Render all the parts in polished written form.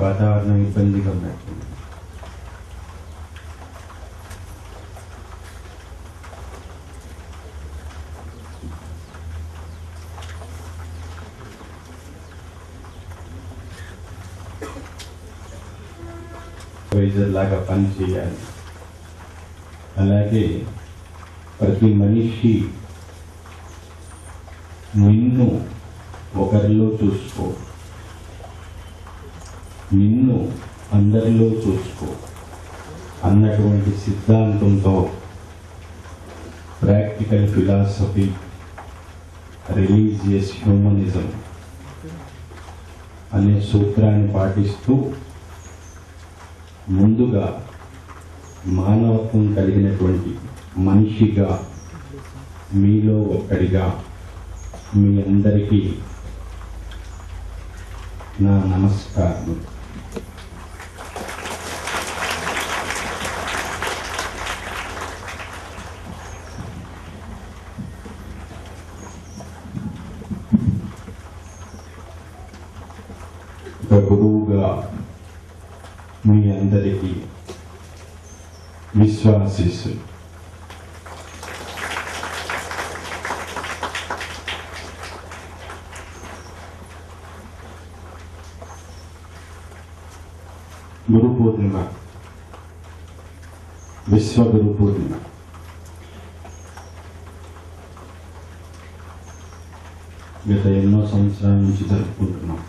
వాతావరణం ఇబ్బందిగా ఉన్నట్టు. లాగా పని చేయాలి. అలాగే ప్రతి మనిషి నిన్ను ఒకరిలో చూసుకో, నిన్ను అందరిలో చూసుకో అన్నటువంటి సిద్ధాంతంతో ప్రాక్టికల్ ఫిలాసఫీ, రిలీజియస్ హ్యూమనిజం అనే సూత్రాన్ని పాటిస్తూ ముందుగా మానవత్వం కలిగినటువంటి మనిషిగా, మీలో ఒక్కడిగా మీ అందరికీ నా నమస్కారం. ఒక గురువుగా మీ అందరికీ విశ్వాసిస్తూ గురు పూర్ణిమ, విశ్వ గురు పూర్ణిమ గత ఎన్నో సంవత్సరాల నుంచి జరుపుకుంటున్నాం.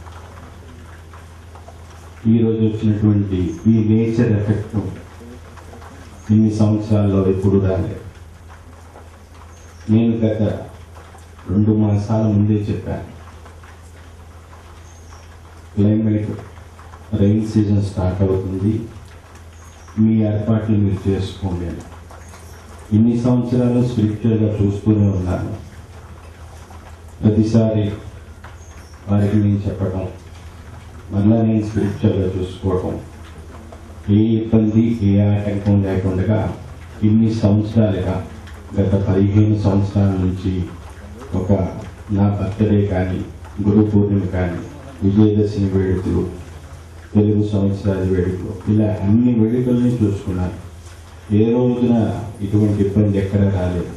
ఈరోజు వచ్చినటువంటి ఈ నేచర్ ఎఫెక్ట్ ఇన్ని సంవత్సరాల్లో ఎప్పుడు రాలేదు. నేను గత 2 మాసాల ముందే చెప్పాను, క్లైమేట్ రైన్ సీజన్ స్టార్ట్ అవుతుంది, మీ ఏర్పాట్లు మీరు చేసుకోండి అని. ఇన్ని సంవత్సరాలు స్పిరిచువల్గా చూస్తూనే ఉన్నాను. ప్రతిసారి వారికి నేను చెప్పడం, మళ్ళా నేను స్పిరిచువల్గా చూసుకోవడం, ఏ ఇబ్బంది ఏ ఆటంకం లేకుండా ఇన్ని సంవత్సరాలుగా గత 15 సంవత్సరాల నుంచి ఒక నా బర్త్డే కానీ, గురు పూర్ణిమ కానీ, విజయదశమి వేడుకలు, తెలుగు సంవత్సరాల వేడుకలు, ఇలా అన్ని వేడుకల్ని చూసుకున్నాను. ఏ రోజున ఇటువంటి ఇబ్బంది ఎక్కడ రాలేదు.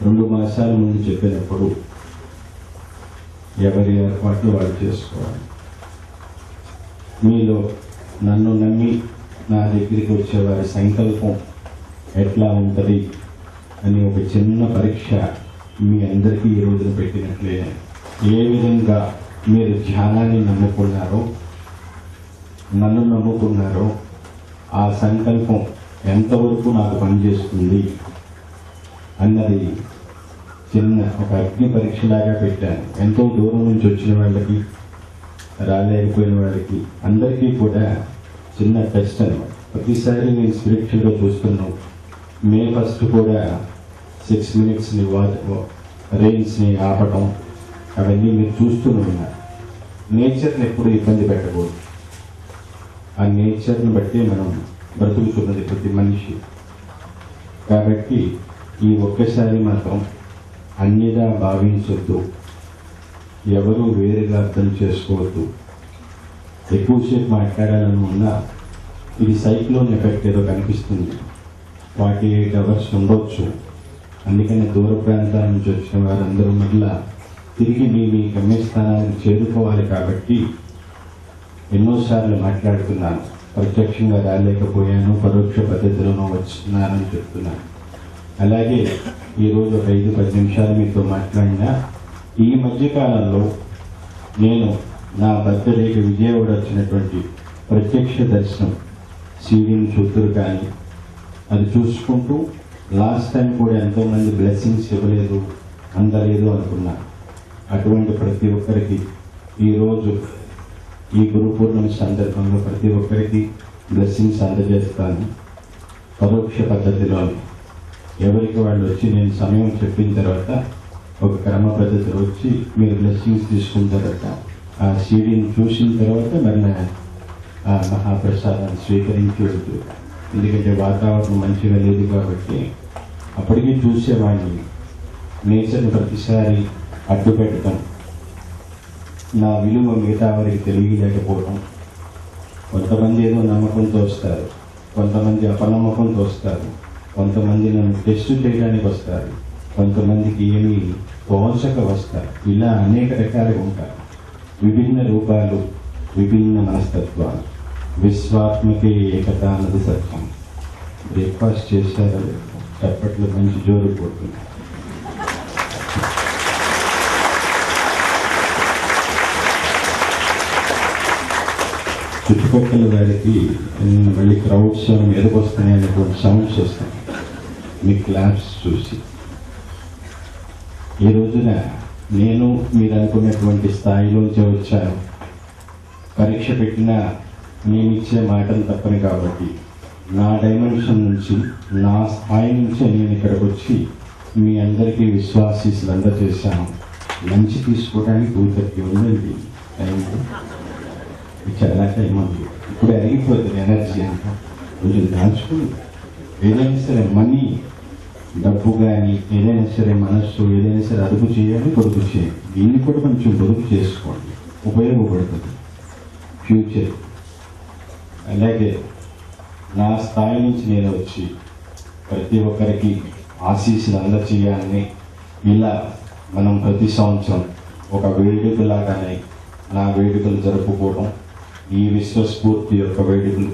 2 మాసాల ముందు చెప్పినప్పుడు ఎవరి ఏర్పాట్లు వాళ్ళు చేసుకోవాలి. మీలో నన్ను నమ్మి నా దగ్గరికి వచ్చేవారి సంకల్పం ఎట్లా ఉంటుంది అని ఒక చిన్న పరీక్ష మీ అందరికీ ఈ రోజున పెట్టినట్లే. ఏ విధంగా మీరు ధ్యానాన్ని నమ్ముకున్నారో, నన్ను నమ్ముకున్నారో, ఆ సంకల్పం ఎంతవరకు నాకు పనిచేస్తుంది అన్నది చిన్న ఒక అగ్ని పరీక్షలాగా పెట్టాను. ఎంతో దూరం నుంచి వచ్చిన వాళ్ళకి, రాలేకపోయిన వాళ్ళకి అందరికీ కూడా చిన్న టెస్ట్ అనమాట. ప్రతిసారి నేను స్పిరిచువల్గా చూస్తున్నాను. మే 1 కూడా 6 minutesని రెయిన్స్ని ఆపటం, అవన్నీ మీరు చూస్తూనే ఉన్నారు. నేచర్ని ఎప్పుడు ఇబ్బంది పెట్టకూడదు. ఆ నేచర్ని బట్టి మనం బ్రతుకుతున్నది ప్రతి మనిషి. కాబట్టి ఈ ఒక్కసారి మాత్రం అన్నిగా భావించొద్దు, ఎవరు వేరేగా అర్థం చేసుకోవద్దు. ఎక్కువసేపు మాట్లాడాలని ఉన్నా ఇది సైక్లోన్ ఎఫెక్ట్ ఏదో కనిపిస్తుంది. 48 hours ఉండొచ్చు. అందుకని దూర ప్రాంతాల నుంచి వచ్చిన వారందరూ మళ్ళా తిరిగి మీ గమ్యస్థానానికి చేరుకోవాలి. కాబట్టి ఎన్నోసార్లు మాట్లాడుతున్నాను. ప్రత్యక్షంగా రాలేకపోయాను, పరోక్ష పద్ధతిలోనూ వచ్చినానని చెప్తున్నాను. అలాగే ఈరోజు ఒక 5-10 నిమిషాలు మీతో మాట్లాడినా, ఈ మధ్యకాలంలో నేను నా బర్త్డేకి విజయవాడ వచ్చినటువంటి ప్రత్యక్ష దర్శనం సీడీని చూద్దరు కానీ అది చూసుకుంటూ లాస్ట్ టైం కూడా ఎంతోమంది బ్లెస్సింగ్స్ ఇవ్వలేదు, అందలేదు అనుకున్నా. అటువంటి ప్రతి ఒక్కరికి ఈరోజు ఈ గురు పూర్ణిమ సందర్భంలో ప్రతి ఒక్కరికి బ్లెస్సింగ్స్ అందజేస్తాను. పరోక్ష పద్ధతిలో ఎవరికి వాళ్ళు వచ్చి నేను సమయం చెప్పిన తర్వాత ఒక క్రమ పద్ధతిలో వచ్చి మీరు బ్లెస్సింగ్స్ తీసుకున్న తర్వాత ఆ సీడీని చూసిన తర్వాత మరి ఆ మహాప్రసాదాన్ని స్వీకరించి వెళ్తూ, ఎందుకంటే వాతావరణం మంచిగా లేదు కాబట్టి అప్పటికీ చూసేవాడిని. నేచర్ని ప్రతిసారి అడ్డు పెట్టడం నా విలువ మిగతా వారికి తెలియలేకపోవడం. కొంతమంది ఏదో నమ్మకంతో వస్తారు, కొంతమంది అపనమ్మకంతో వస్తారు, కొంతమంది నన్ను టెస్ట్ చేయడానికి వస్తారు, కొంతమందికి ఏమి తోచక వస్తారు. ఇలా అనేక రకాలుగా ఉంటారు. విభిన్న రూపాలు, విభిన్న మనస్తత్వాలు. విశ్వాత్మకే ఏకత అన్నది సత్యం. బ్రేక్ఫాస్ట్ చేశారో చప్పట్లు మంచి జోరు పోతుంది. చుట్టుపక్కల వారికి మళ్ళీ క్రౌడ్స్ మీదకి వస్తాయి అనేటువంటి సౌండ్స్ వస్తాయి మీ క్లాప్స్ చూసి. ఈ రోజున నేను మీరు అనుకున్నటువంటి స్థాయిలోంచి వచ్చాను. పరీక్ష పెట్టినా నేను ఇచ్చే మాటలు తప్పని కాబట్టి నా డైమెన్షన్ నుంచి, నా స్థాయి నుంచి నేను ఇక్కడికి వచ్చి మీ అందరికీ విశ్వాసీసులు అందజేశాను. లంచ్ తీసుకోవడానికి 2:30 ఉందండి టైం. చాలా టైం ఉంది. ఇప్పుడు అరిగిపోతుంది ఎనర్జీ అంతా. కొంచెం దాచుకుని ఏదైనా సరే మనీ, డబ్బు కానీ ఏదైనా సరే మనస్సు ఏదైనా సరే అదుపు చేయాలి, పొదుపు చేయాలి. దీన్ని కూడా కొంచెం పొదుపు చేసుకోండి, ఉపయోగపడుతుంది ఫ్యూచర్. అలాగే నా స్థాయి నుంచి నేను వచ్చి ప్రతి ఒక్కరికి ఆశీస్సులు అందచేయాలని ఇలా మనం ప్రతి సంవత్సరం ఒక వేడుకలాగానే నా వేడుకలు జరుపుకోవడం, ఈ విశ్వస్ఫూర్తి యొక్క వేడుకలు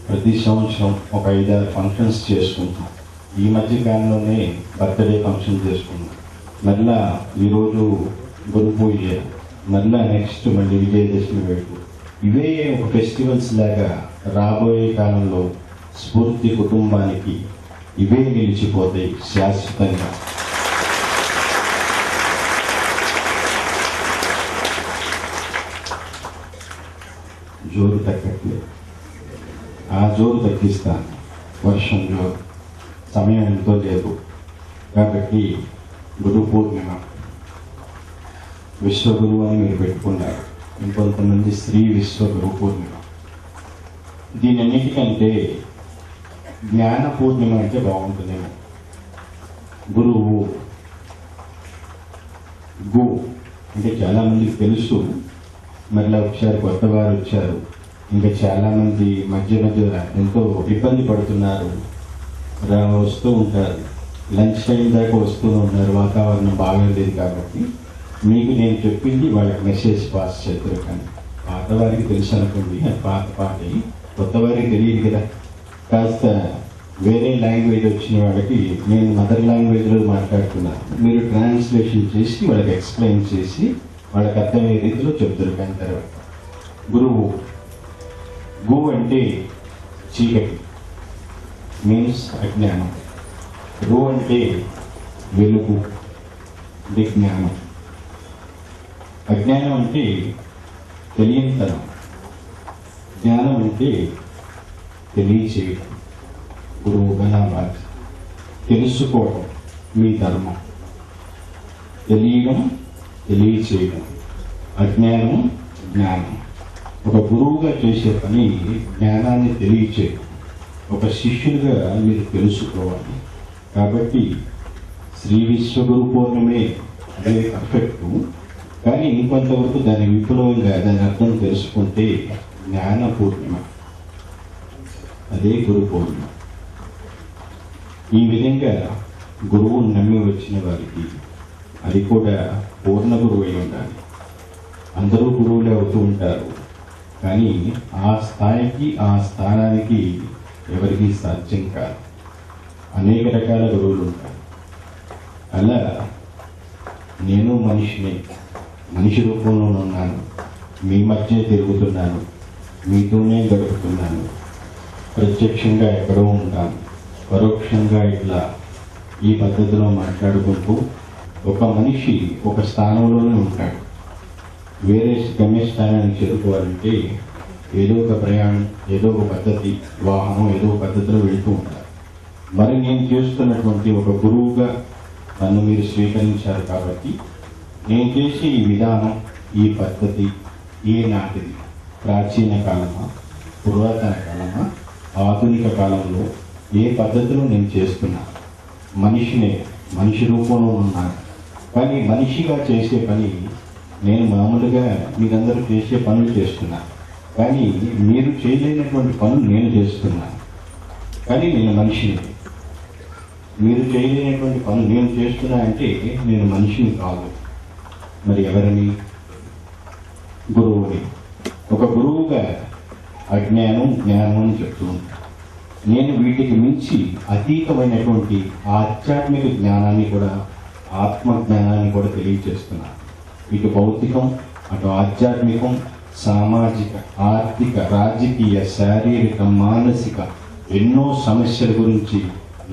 ప్రతి సంవత్సరం ఒక 5-6 ఫంక్షన్స్ చేసుకుంటాం. ఈ మధ్య కాలంలోనే బర్త్డే ఫంక్షన్ చేసుకున్నాం. మళ్ళా ఈరోజు గురు పూజ, మళ్ళా నెక్స్ట్ మళ్ళీ విజయదశమి వేడుక. ఇవే ఒక ఫెస్టివల్స్ లాగా రాబోయే కాలంలో స్ఫూర్తి కుటుంబానికి ఇవే నిలిచిపోతాయి శాశ్వతంగా. జోరు తగ్గట్లేదు, ఆ జోరు తగ్గిస్తాను. వర్షం జోరు, సమయం ఎంతో లేదు కాబట్టి గురు పూర్ణిమ విశ్వగురు అని మీరు పెట్టుకున్నారు. ఇంకొంతమంది శ్రీ విశ్వగురు పూర్ణిమ. దీనన్నిటికంటే జ్ఞాన పూర్ణిమ అంటే బాగుంటుందేమో. గురువు గు అంటే చాలామందికి తెలుసు, మళ్ళీ ఒకసారి కొత్త వారు వచ్చారు. ఇంకా చాలామంది మధ్య ఎంతో ఇబ్బంది పడుతున్నారు, వస్తూ ఉంటారు. లంచ్ టైం దాకా వస్తూ ఉన్నారు, వాతావరణం బాగలేదు కాబట్టి మీకు నేను చెప్పింది వాళ్ళకి మెసేజ్ పాస్ చేద్దరు. కానీ పాత వారికి తెలుసు అనుకోండి, అది పాత పాటి. కొత్త వారికి తెలియదు కదా. కాస్త వేరే లాంగ్వేజ్ వచ్చిన వాళ్ళకి నేను మదర్ లాంగ్వేజ్లో మాట్లాడుతున్నాను, మీరు ట్రాన్స్లేషన్ చేసి వాళ్ళకి ఎక్స్ప్లెయిన్ చేసి వాళ్ళకి అర్థమయ్యే రీతిలో చెప్తారు. కానీ తర్వాత గురువు గు అంటే చీకటి, మీన్స్ అజ్ఞానం. రు అంటే వెలుగు, జ్ఞానం. అజ్ఞానం అంటే తెలియనితనం, జ్ఞానం అంటే తెలియచేయడం. గురువుగా నా బాధ్యత తెలుసుకోవడం మీ ధర్మం, తెలియడం తెలియచేయడం. అజ్ఞానం జ్ఞానం. ఒక గురువుగా చేసే పని జ్ఞానాన్ని తెలియచేయడం. ఒక శిష్యుడిగా మీరు తెలుసుకోవాలి. కాబట్టి శ్రీ విశ్వగురు పూర్ణిమే అదే పర్ఫెక్ట్. కానీ ఇంకొంతవరకు దాని విపులంగా దాని అర్థం తెలుసుకుంటే జ్ఞాన పూర్ణిమ, అదే గురు పూర్ణిమ. ఈ విధంగా గురువును నమ్మి వచ్చిన వారికి అది కూడా పూర్ణ గురువు అయి ఉండాలి. అందరూ గురువులే అవుతూ ఉంటారు, కానీ ఆ స్థాయికి ఆ స్థానానికి ఎవరికి సాధ్యం కాదు. అనేక రకాల గురువులు ఉంటారు. అలా నేను మనిషిని, మనిషి రూపంలో ఉన్నాను, మీ మధ్య తిరుగుతున్నాను, మీతోనే గడుపుతున్నాను. ప్రత్యక్షంగా ఎక్కడో ఉంటాను, పరోక్షంగా ఇట్లా ఈ పద్ధతిలో మాట్లాడుకుంటూ ఒక మనిషి ఒక స్థానంలోనే ఉంటాడు. వేరే గమ్యస్థానానికి చేరుకోవాలంటే ఏదో ఒక ప్రయాణం, ఏదో ఒక పద్ధతి, వాహనం ఏదో ఒక పద్ధతిలో వెళుతూ ఉంటారు. మరి నేను చేస్తున్నటువంటి ఒక గురువుగా నన్ను మీరు స్వీకరించారు కాబట్టి నేను చేసే ఈ విధానం, ఈ పద్ధతి ఈనాటిది, ప్రాచీన కాలమా, పురాతన కాలమా, ఆధునిక కాలంలో ఏ పద్ధతిలో నేను చేస్తున్నా. మనిషినే, మనిషి రూపంలో ఉన్నాను, కానీ మనిషిగా చేసే పని నేను మామూలుగా మీరందరూ చేసే పనులు చేస్తున్నా, కానీ మీరు చేయలేనటువంటి పనులు నేను చేస్తున్నాను. కానీ నేను మనిషిని. మీరు చేయలేనటువంటి పనులు నేను చేస్తున్నా అంటే నేను మనిషిని కాదు. మరి ఎవరిని? గురువుని. ఒక గురువుగా అజ్ఞానం జ్ఞానం అని చెప్తూ ఉంటాను. నేను వీటికి మించి అతీతమైనటువంటి ఆధ్యాత్మిక జ్ఞానాన్ని కూడా, ఆత్మజ్ఞానాన్ని కూడా తెలియజేస్తున్నాను. ఇటు భౌతికం, అటు ఆధ్యాత్మికం, సామాజిక, ఆర్థిక, రాజకీయ, శారీరక, మానసిక ఎన్నో సమస్యల గురించి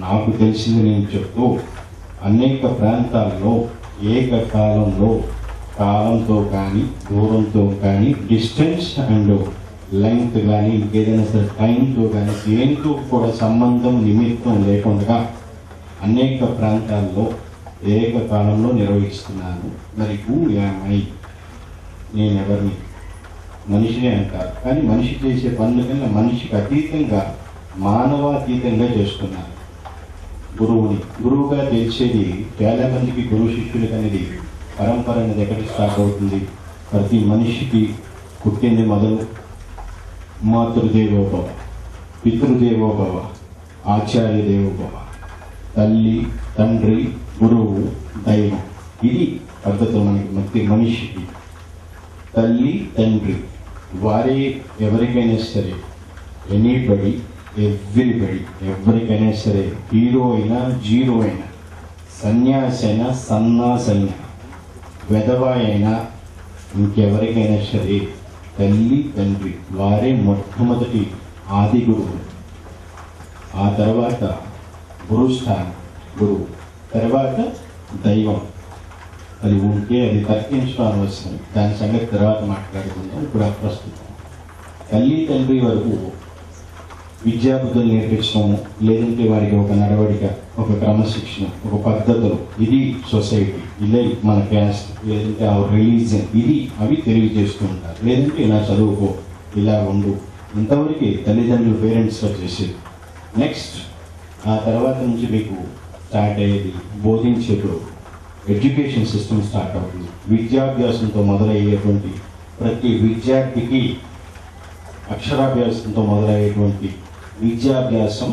నాకు తెలిసింది నేను చెప్తూ అనేక ప్రాంతాల్లో ఏకకాలంలో కాలంతో కానీ, దూరంతో కానీ, డిస్టెన్స్ అండ్ లెంగ్త్ కానీ, ఇంకేదైనా సరే టైంతో కానీ దేనితో కూడా సంబంధం నిమిత్తం లేకుండా అనేక ప్రాంతాల్లో ఏకకాలంలో నిర్వహిస్తున్నాను. మరి హూ యామ్ ఐ? నేను ఎవరిని? మనిషినే అంటారు, కానీ మనిషి చేసే పనుల కన్నా మనిషికి అతీతంగా, మానవాతీతంగా చేస్తున్నాను. గురువుని. గురువుగా తెలిసేది చాలా మందికి గురువు శిష్యులకు అనేది పరంపర అనేది ఎక్కడికి స్టార్ట్ అవుతుంది? ప్రతి మనిషికి పుట్టింది మొదలు మాతృదేవోభవ, పితృదేవోభవ, ఆచార్య దేవోభవ, తల్లి, తండ్రి, గురువు, దైవం. ఇది పద్ధతులు మనకి మనిషికి. తల్లి, తండ్రి వారే ఎవరికైనా సరే, ఎనీబడి, ఎవ్రీబడి, ఎవరికైనా సరే, హీరో అయినా జీరో అయినా, సన్యాసి అయినా సన్నాసి అయినా, వెధవ అయినా, ఇంకెవరికైనా సరే తల్లి, తండ్రి వారే మొట్టమొదటి ఆది గురువు. ఆ తర్వాత గురుస్థానం, గురువు తర్వాత దైవం. అది ఉంటే అది తర్కించడం అనవసరం, దాని సంగతి తర్వాత మాట్లాడుకుందాం. ఇప్పుడు ప్రస్తుతం తల్లి, తండ్రి వరకు విద్యాబుద్ధులు నేర్పించడము, లేదంటే వారికి ఒక నడవడిక, ఒక క్రమశిక్షణ, ఒక పద్ధతులు, ఇది సొసైటీ, ఇదే మన క్యాస్ట్, లేదంటే ఆ రిలీజియన్, ఇది అవి తెలియజేస్తూ ఉంటారు. లేదంటే ఇలా చదువుకో, ఇలా ఉండు, ఇంతవరకు తల్లిదండ్రులు పేరెంట్స్గా చేసేది. నెక్స్ట్ ఆ తర్వాత నుంచి మీకు స్టార్ట్ అయ్యేది బోధించేటప్పుడు ఎడ్యుకేషన్ సిస్టమ్ స్టార్ట్ అవుతుంది. విద్యాభ్యాసంతో మొదలయ్యేటువంటి ప్రతి విద్యార్థికి అక్షరాభ్యాసంతో మొదలయ్యేటువంటి విద్యాభ్యాసం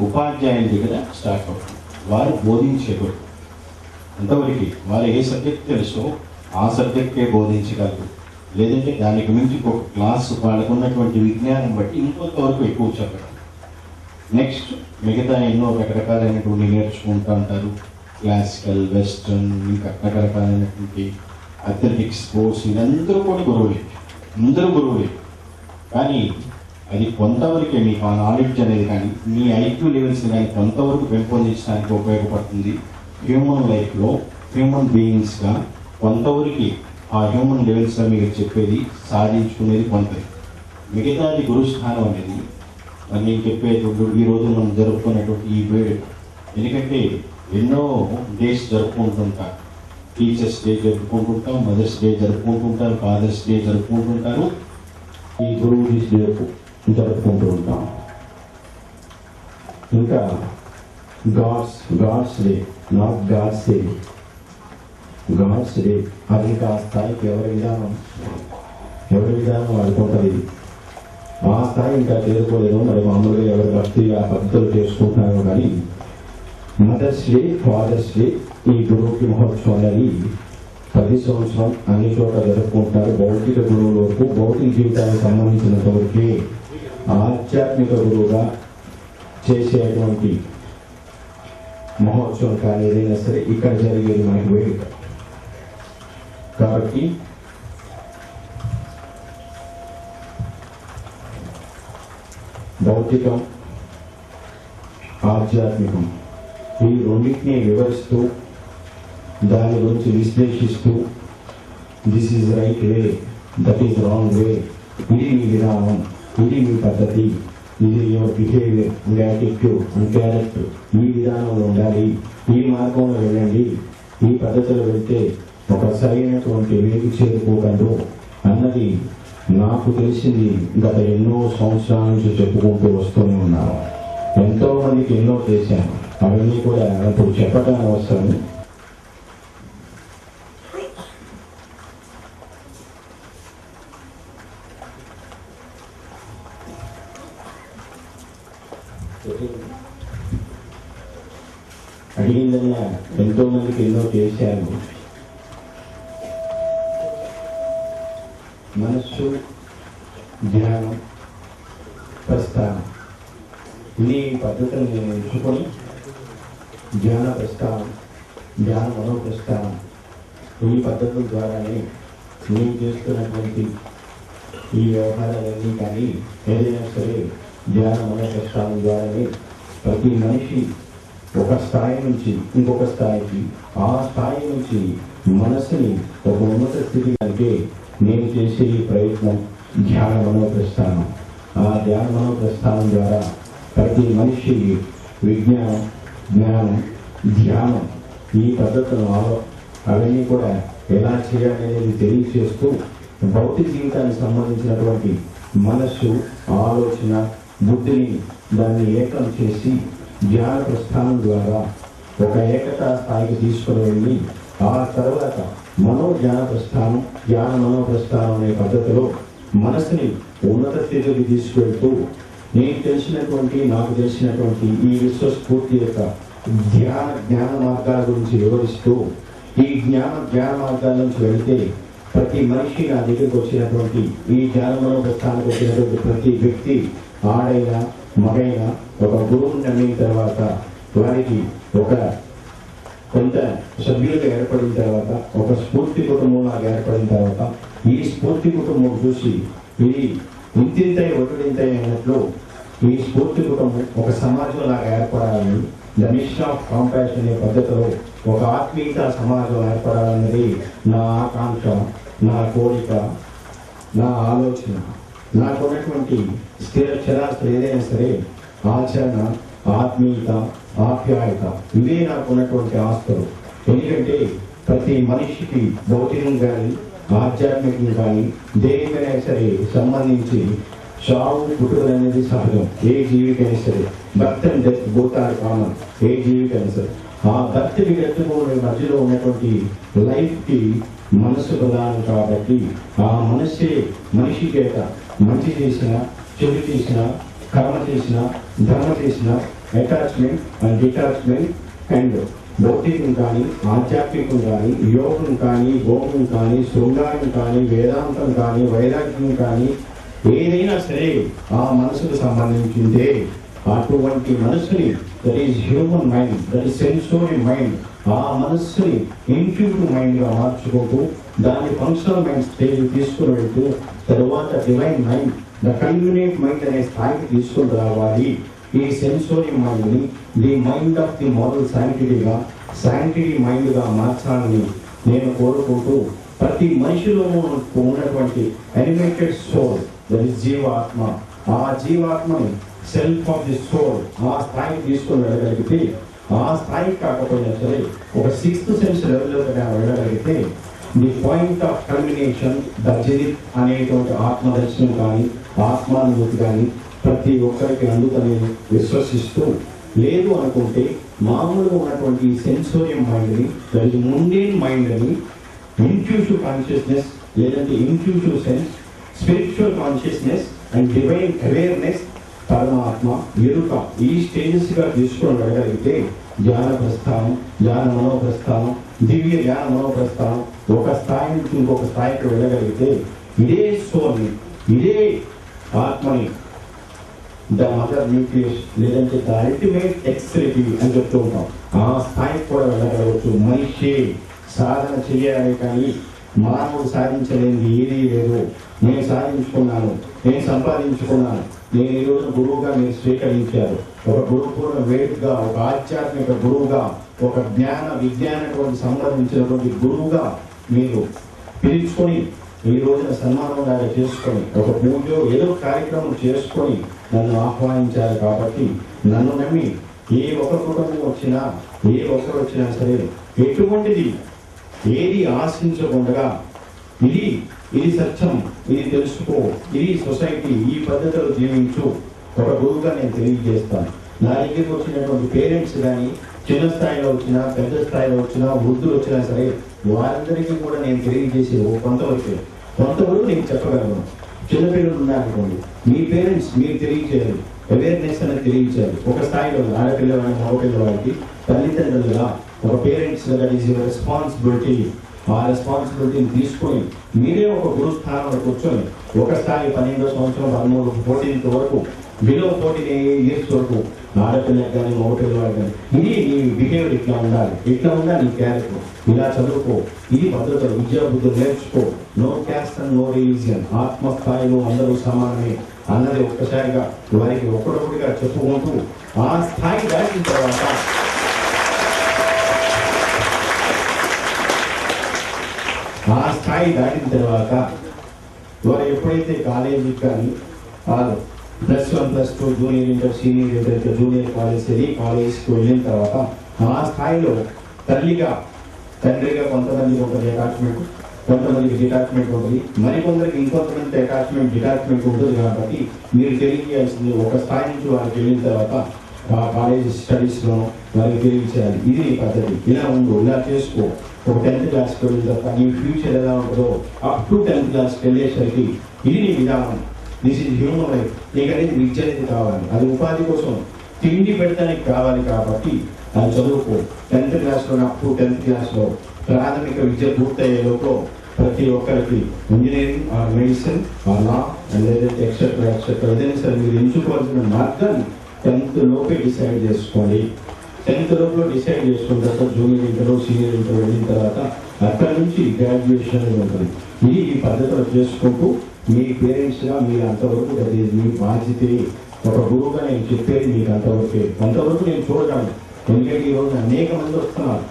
ఉపాధ్యాయుని దగ్గర స్టార్ట్ అవుతుంది. వారు బోధించేవారు. అంతవరకు వారు ఏ సబ్జెక్ట్ తెలుసో ఆ సబ్జెక్టే బోధించగలరు. లేదంటే దానికి మించి ఒక క్లాస్ వాళ్ళకు ఉన్నటువంటి విజ్ఞానం బట్టి ఇంకొంతవరకు ఎక్కువ చెప్పడం. నెక్స్ట్ మిగతా ఎన్నో రకరకాలైనటువంటి నేర్చుకుంటూ ఉంటారు. క్లాసికల్, వెస్ట్రన్, ఇంకా రకరకాలైనటువంటి అథ్లెటిక్స్, స్పోర్ట్స్, ఇదందరూ కూడా గురువులే, అందరూ గురువులే. కానీ అది కొంతవరకే మీకు ఆ నాలెడ్జ్ అనేది కానీ, మీ ఐక్యూ లెవెల్స్ కానీ కొంతవరకు పెంపొందించడానికి ఉపయోగపడుతుంది. హ్యూమన్ లైఫ్లో హ్యూమన్ బీయింగ్స్గా కొంతవరకు ఆ హ్యూమన్ లెవెల్స్లో మీకు చెప్పేది, సాధించుకునేది కొంతది. మిగతాది గురుస్థానం అనేది మరి నేను చెప్పేటువంటి ఈ రోజు మనం జరుపుకునేటువంటి ఈ వేడు. ఎందుకంటే ఎన్నో డేస్ జరుపుకుంటుంటారు. టీచర్స్ డే జరుపుకుంటుంటాం, మదర్స్ డే జరుపుకుంటుంటారు, ఫాదర్స్ డే జరుపుకుంటుంటారు, ఈ గురువు డే జరుపుకుంటూ ఉంటాం. ఇంకా god's day, not god's day, god's day. అది ఇంకా ఆ స్థాయికి ఎవరి విధానం వాడుకుంటుంది. ఆ స్థాయి ఇంకా చేరుకోలేదు. మరి మామూలుగా ఎవరి భక్తిగా పద్ధతులు చేసుకుంటున్నారో కానీ మదర్స్ డే, ఫాదర్స్ డే, ఈ గురువుకి మహోత్సవం అనేది ప్రతి సంవత్సరం అన్ని చోట్ల జరుపుకుంటారు. భౌతిక గురువుల వరకు, భౌతిక జీవితానికి సంబంధించినంత వరకే ఆధ్యాత్మిక గురువుగా చేసేటువంటి మహోత్సవం కానీ ఏదైనా సరే ఇక్కడ జరిగేది మనకి వేడుక. కాబట్టి భౌతికం, ఆధ్యాత్మికం ఈ రెండింటినీ వివరిస్తూ, దాని గురించి విశ్లేషిస్తూ, this is right way, that is wrong way, ఇది మీ విధానం, ఇది మీ పద్ధతి, ఇది your behaviour and attitude and character, ఈ విధానంలో ఉండాలి, ఈ మార్గంలో వెళ్ళండి, ఈ పద్ధతిలో వెళ్తే ఒక సరైనటువంటి వేదిక చేరుకోగలరు అన్నది నాకు తెలిసింది. గత ఎన్నో సంవత్సరాల నుంచి చెప్పుకుంటూ వస్తూనే ఉన్నాను. ఎంతో మందికి ఎన్నో చేశాను. అవన్నీ కూడా ఇప్పుడు చెప్పడానికి అవసరం. ఆయన ఎంతో మందికి ఎన్నో చేశారు. మనస్సు, ధ్యానం, ప్రస్థానం ఇన్ని పద్ధతులు నేను ఎంచుకొని ధ్యాన ప్రస్థానం, ధ్యాన మనోప్రస్థానం ఈ పద్ధతుల ద్వారానే నేను చేస్తున్నటువంటి ఈ వ్యవహారాలన్నీ కానీ ఏదైనా సరే ధ్యాన మనోప్రస్థానం ద్వారానే ప్రతి మనిషి ఒక స్థాయి నుంచి ఇంకొక స్థాయికి, ఆ స్థాయి నుంచి మనసుని ఒక ఉన్నత స్థితి కంటే నేను చేసే ఈ ప్రయత్నం ధ్యాన మనోప్రస్థానం. ఆ ధ్యాన మనోప్రస్థానం ద్వారా ప్రతి మనిషి విజ్ఞానం, జ్ఞానం, ధ్యానం ఈ పద్ధతులు అవన్నీ కూడా ఎలా చేయాలనేది తెలియజేస్తూ భౌతిక జీవితానికి సంబంధించినటువంటి మనస్సు, ఆలోచన, బుద్ధిని దాన్ని ఏకం చేసి ధ్యాన ప్రస్థానం ద్వారా ఒక ఏకతా స్థాయికి తీసుకుని వెళ్ళి ఆ తర్వాత మనోధ్యాన ప్రస్థానం, ధ్యాన మనోప్రస్థానం అనే పద్ధతిలో మనసుని ఉన్నత స్థితికి తీసుకెళ్తూ నాకు తెలిసినటువంటి ఈ విశ్వస్ఫూర్తి యొక్క జ్ఞాన మార్గాల గురించి వివరిస్తూ ఈ జ్ఞాన మార్గాల నుంచి వెళితే ప్రతి మనిషి నా దగ్గరికి వచ్చినటువంటి ఈ ధ్యాన మనోప్రస్థానానికి వచ్చినటువంటి ప్రతి వ్యక్తి ఆడైనా మగైనా ఒక గురువుని నమ్మిన తర్వాత వారికి ఒక కొంత సభ్యులుగా ఏర్పడిన తర్వాత ఒక స్ఫూర్తి కుటుంబంలాగా ఏర్పడిన తర్వాత ఈ స్ఫూర్తి కుటుంబం చూసి ఇది ఇంతింతై ఒకటింతై అన్నట్లు ఈ స్ఫూర్తి కుటుంబం ఒక సమాజం లాగా ఏర్పడాలని ద మిషన్ ఆఫ్ కాంపాషన్ అనే పద్ధతిలో ఒక ఆత్మీయత సమాజం ఏర్పడాలన్నది నా ఆకాంక్ష, నా కోరిక, నా ఆలోచన. నాకున్నటువంటి స్థిర చరాస్తులు ఏదైనా సరే ఆచరణ, ఆత్మీయత, ఆప్యాయత ఇవే నాకున్నటువంటి ఆస్తులు. ఎందుకంటే ప్రతి మనిషికి భౌతికం కానీ ఆధ్యాత్మికం కానీ దేనికైనా సరే సంబంధించి చావు పుట్టుకలు అనేది సహజం. ఏ జీవికైనా సరే birth and death both are common. ఏ జీవికైనా సరే ఆ బర్త్కి డెత్కు మధ్యలో ఉన్నటువంటి లైఫ్కి మనసు ప్రధానం కాబట్టి ఆ మనసే మనిషి చేత మంచి చేసిన, చెడు చేసిన, కర్మ చేసిన, ధర్మ చేసిన అటాచ్మెంట్ అండ్ డిటాచ్మెంట్ అండ్ భౌతికం కానీ ఆధ్యాత్మికం కానీ యోగం కానీ భోగం కానీ శృంగారం కానీ వేదాంతం కానీ వైరాగ్యం కానీ ఏదైనా సరే ఆ మనసుకు సంబంధించిందే. అటువంటి మనసుని that is human mind, that is sensory mind, ఆ మనస్సుని ఇంట్యూటివ్ మైండ్గా మార్చుకుంటూ దాన్ని ఫంక్షనల్ మైండ్ స్టేజ్ తీసుకుని వెళ్తూ తరువాత divine mind, the culminate mind అనే స్థాయికి తీసుకుని రావాలి. ఈ సెన్సోరీ మైండ్ని the mind of the moral sanctity మైండ్గా మార్చాలని నేను కోరుకుంటూ ప్రతి మనిషిలో ఉన్నటువంటి ఎలిమేటెడ్ సోల్, దట్ ఈస్ జీవాత్మ, ఆ జీవాత్మని సెల్ఫ్ ఆఫ్ ది సోల్ ఆ స్థాయికి తీసుకొని వెళ్ళగలిగితే, ఆ స్థాయికి కాకపోయినా సరే ఒక సిక్స్త్ సెన్స్ లెవెల్లోకి వెళ్ళగలిగితే the point of culmination the zenith అనేటువంటి ఆత్మదర్శనం కానీ ఆత్మానుభూతి కానీ ప్రతి ఒక్కరికి అందుకని విశ్వసిస్తూ, లేదు అనుకుంటే మామూలుగా ఉన్నటువంటి సెన్సోరియం మైండ్ని, ముండేన్ మైండ్ని ఇంట్యూటివ్ కాన్షియస్నెస్ లేదంటే intuitive sense, spiritual consciousness and divine awareness, పరమాత్మ ఎరుక ఈ స్టేజెస్గా తీసుకొని వెళ్ళగలిగితే జ్ఞాన ప్రస్థానం, జ్ఞాన మనోప్రస్థానం, దివ్య జ్ఞాన మనోప్రస్థానం ఒక స్థాయి నుంచి ఇంకొక స్థాయికి వెళ్ళగలిగితే ఇదే సోల్ని, ఇదే ఆత్మని ద మదర్ న్యూక్లియస్ లేదంటే ద అల్టిమేట్ ఎక్స్ట్రిటీ అని చెప్తూ ఉంటాం. ఆ స్థాయికి కూడా వెళ్ళగలవచ్చు. మనిషి సాధన చేయాలి కానీ మానవుడు సాధించలేనిది ఏదీ లేదు. నేను సాధించుకున్నాను, నేను సంపాదించుకున్నాను, నేను ఈరోజు గురువుగా మీరు స్వీకరించారు. ఒక గురుపూర్ణ వేడుగా, ఒక ఆధ్యాత్మిక గురువుగా, ఒక విజ్ఞానానికి సంబంధించినటువంటి గురువుగా మీరు పిలుచుకొని ఈ రోజున సన్మానంగా చేసుకొని ఒక పూజ ఏదో కార్యక్రమం చేసుకొని నన్ను ఆహ్వానించారు. కాబట్టి నన్ను నమ్మి ఏ ఒక్క కుటుంబం వచ్చినా, ఏ ఒక్కరు వచ్చినా సరే ఎటువంటిది ఏది ఆశించకుండా ఇది సత్యం, ఇది తెలుసుకో, ఇది సొసైటీ, ఈ పద్ధతిలో జీవించు ఒక గురువుగా నేను తెలియజేస్తాను. నా దగ్గరికి వచ్చినటువంటి పేరెంట్స్ కానీ చిన్న స్థాయిలో వచ్చినా, పెద్ద స్థాయిలో వచ్చినా, వృద్ధులు వచ్చినా సరే వారందరికీ కూడా నేను తెలియజేసి కొంతవరకు నేను చెప్పగలను. చిన్నపిల్లలు ఉన్నారనుకోండి, మీ పేరెంట్స్ మీరు తెలియచేయాలి, అవేర్నెస్ అనేది తెలియచేయాలి. ఒక స్థాయిలో ఆడపిల్లవాడిని మగపిల్లవాడికి తల్లిదండ్రులుగా ఒక parents that is your responsibility. ఆ రెస్పాన్సిబిలిటీని తీసుకొని మీరే ఒక గురు స్థానంలో కూర్చొని ఒక స్థాయి 12వ సంవత్సరం 14th వరకు బిలో 14 years వరకు ఆడపిల్లకి కానీ మగపిల్లవాడు కానీ ఇది నీ బిహేవియర్ ఇట్లా ఉండాలి, ఇట్లా ఉండాలి నీ క్యారెక్టర్, ఇలా చదువుకో, ఇది భద్రత, విద్యా బుద్ధులు నేర్చుకో, no caste and no religion, ఆత్మస్థాయిలో అందరూ సమానమే అన్నది ఒక్కసారిగా వారికి ఒక్కడొక్కటిగా చెప్పుకుంటూ ఆ స్థాయి దాటిన తర్వాత వారు ఎప్పుడైతే కాలేజీకి కానీ +1 +2 junior inter senior inter junior కాలేజ్కి వెళ్ళిన తర్వాత ఆ స్థాయిలో తండ్రిగా కొంతమందికి ఉంటుంది అటాచ్మెంట్, కొంతమందికి డిటాచ్మెంట్ ఉంటుంది, మరికొందరికి ఇంకొంతమంది డిటాచ్మెంట్ ఉంటుంది. కాబట్టి మీరు తెలియజేయాల్సింది ఒక స్థాయి నుంచి వారికి వెళ్ళిన తర్వాత ఆ కాలేజ్ స్టడీస్లోనూ వారికి తెలియచేయాలి. ఇది నీ పద్ధతి, ఇలా ఉండు, ఇలా చేసుకో. ఒక 10th క్లాస్కి వెళ్ళిన తర్వాత నీ ఫ్యూచర్ ఎలా ఉంటుందో అప్ టు 10th క్లాస్కి వెళ్ళేసరికి ఇది నీ విధానం. This is human life. నీకు అనేది విద్య అనేది కావాలి, అది ఉపాధి కోసం తిండి పెడతానికి కావాలి. కాబట్టి అది చదువుకో. 10th క్లాస్లో అప్ టు 10th క్లాస్లో ప్రాథమిక విద్య పూర్తయ్యే లోపల ప్రతి ఒక్కరికి engineering or medicine or law and ఏదైతే ఎక్సెట్రా ఏదైనా సరే మీరు ఎంచుకోవాల్సిన మార్గాన్ని 10th లోపే డిసైడ్ చేసుకోండి. 10th లోపల డిసైడ్ చేసుకున్న తర్వాత జూనియర్ ఇంటర్ సీనియర్ ఇంటర్ వెళ్ళిన తర్వాత అక్కడ నుంచి గ్రాడ్యుయేషన్ ఉంటుంది. ఇది ఈ పద్ధతిలో చేసుకుంటూ మీ పేరెంట్స్గా మీరు అంతవరకు అది మీ బాధ్యత. ఒక గురువుగా నేను చెప్పేది మీకు అంతవరకు నేను చూడగలను. ఎందుకంటే ఈరోజు అనేక మంది వస్తున్నారు,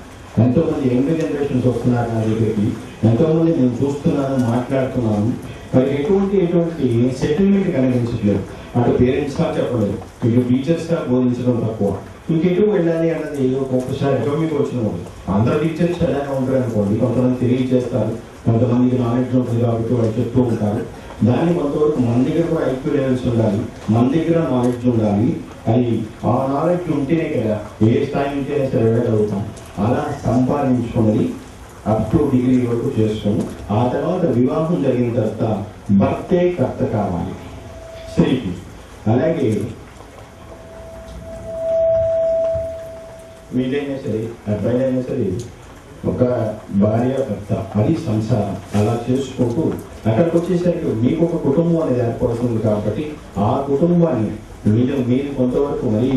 ఎంతోమంది యంగ్ జనరేషన్స్ వస్తున్నారు నా దగ్గరికి, ఎంతోమంది నేను చూస్తున్నాను, మాట్లాడుతున్నాను. మరి ఎటువంటి సెటిల్మెంట్ కనిపించట్లేదు. అటు పేరెంట్స్గా చెప్పలేదు, ఇటు టీచర్స్గా బోధించడం తక్కువ. ఇంకెటు వెళ్ళాలి అన్నది ఒక్కొక్కసారి ఎకనామిక్ వచ్చిన వాళ్ళు అందరూ టీచర్స్ ఎలాగా ఉంటారు అనుకోండి. కొంతమంది తెలియజేస్తారు, కొంతమందికి నాలెడ్జ్ ఉంటుంది కాబట్టి వాళ్ళు చెప్తూ ఉంటారు. దాన్ని కొంతవరకు మన దగ్గర కూడా ఐక్యూ లెవెల్స్ ఉండాలి, మన దగ్గర నాలెడ్జ్ ఉండాలి. అది ఆ నాలెడ్జ్ ఉంటేనే కదా ఏ స్థాయి ఉంటేనే సరే వెళ్ళగలుగుతాం. అలా సంపాదించుకున్నది అప్ టు డిగ్రీ వరకు చేసుకుని ఆ తర్వాత వివాహం జరిగిన తర్వాత భర్తే కర్త కావాలి స్త్రీకి. అలాగే వీళ్ళైనా సరే అబ్బాయిలైనా సరే ఒక భార్య భర్త, అది సంసారం. అలా చేసుకుంటూ అక్కడికి వచ్చేసరికి మీకు ఒక కుటుంబం అనేది ఏర్పడుతుంది. కాబట్టి ఆ కుటుంబాన్ని మీరు కొంతవరకు మరి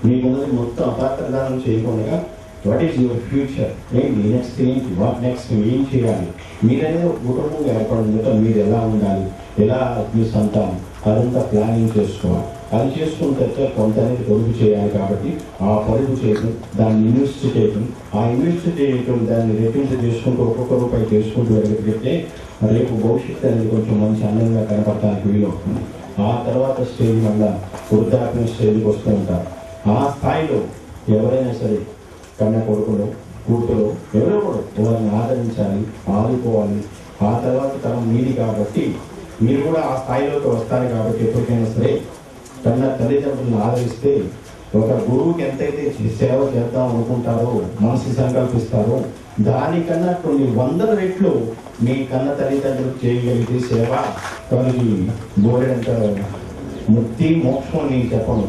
మీకున్నది మొత్తం అపాత్రదానం చేయకుండా వాట్ ఈస్ యువర్ ఫ్యూచర్, ఏంటి వాట్ నెక్స్ట్ ఏం చేయాలి, మీరనేది ఒక కుటుంబం ఏర్పడిన మీరు ఎలా ఉండాలి, ఎలా మీ సంతానం, అదంతా ప్లానింగ్ చేసుకోవాలి. అది చేసుకున్న తర్వాత కొంత అనేది పొదుపు చేయాలి. కాబట్టి ఆ పొదుపు చేయడం, దాన్ని ఇన్వెస్ట్ చేయడం, ఆ ఇన్వెస్ట్ చేయడం దాన్ని రెట్టింపు చేసుకుంటూ ఒక్కొక్క రూపాయి చేసుకుంటూ వెళ్ళగలిగితే రేపు భవిష్యత్తు అనేది కొంచెం మంచి అందంగా కనపడటానికి వీలవుతుంది. ఆ తర్వాత స్టేజ్ మళ్ళా వృద్ధాప్యం స్టేజ్కి వస్తూ ఉంటారు. ఆ స్థాయిలో ఎవరైనా సరే కన్న కొడుకులు కూతురు ఎవరో కూడా వారిని ఆదరించాలి, ఆదుకోవాలి. ఆ తర్వాత తరం మీది కాబట్టి మీరు కూడా ఆ స్థాయిలోకి వస్తారు. కాబట్టి ఎప్పటికైనా సరే కన్నా తల్లిదండ్రులను ఆదరిస్తే ఒక గురువుకి ఎంతైతే సేవ చేద్దాం అనుకుంటారో, మనసు సంకల్పిస్తారో, దానికన్నా కొన్ని 100 రెట్లు మీ కన్న తల్లిదండ్రులకు చేయగలిగితే సేవ వారికి గోడెంత ముక్తి మోక్షం నేను చెప్పను.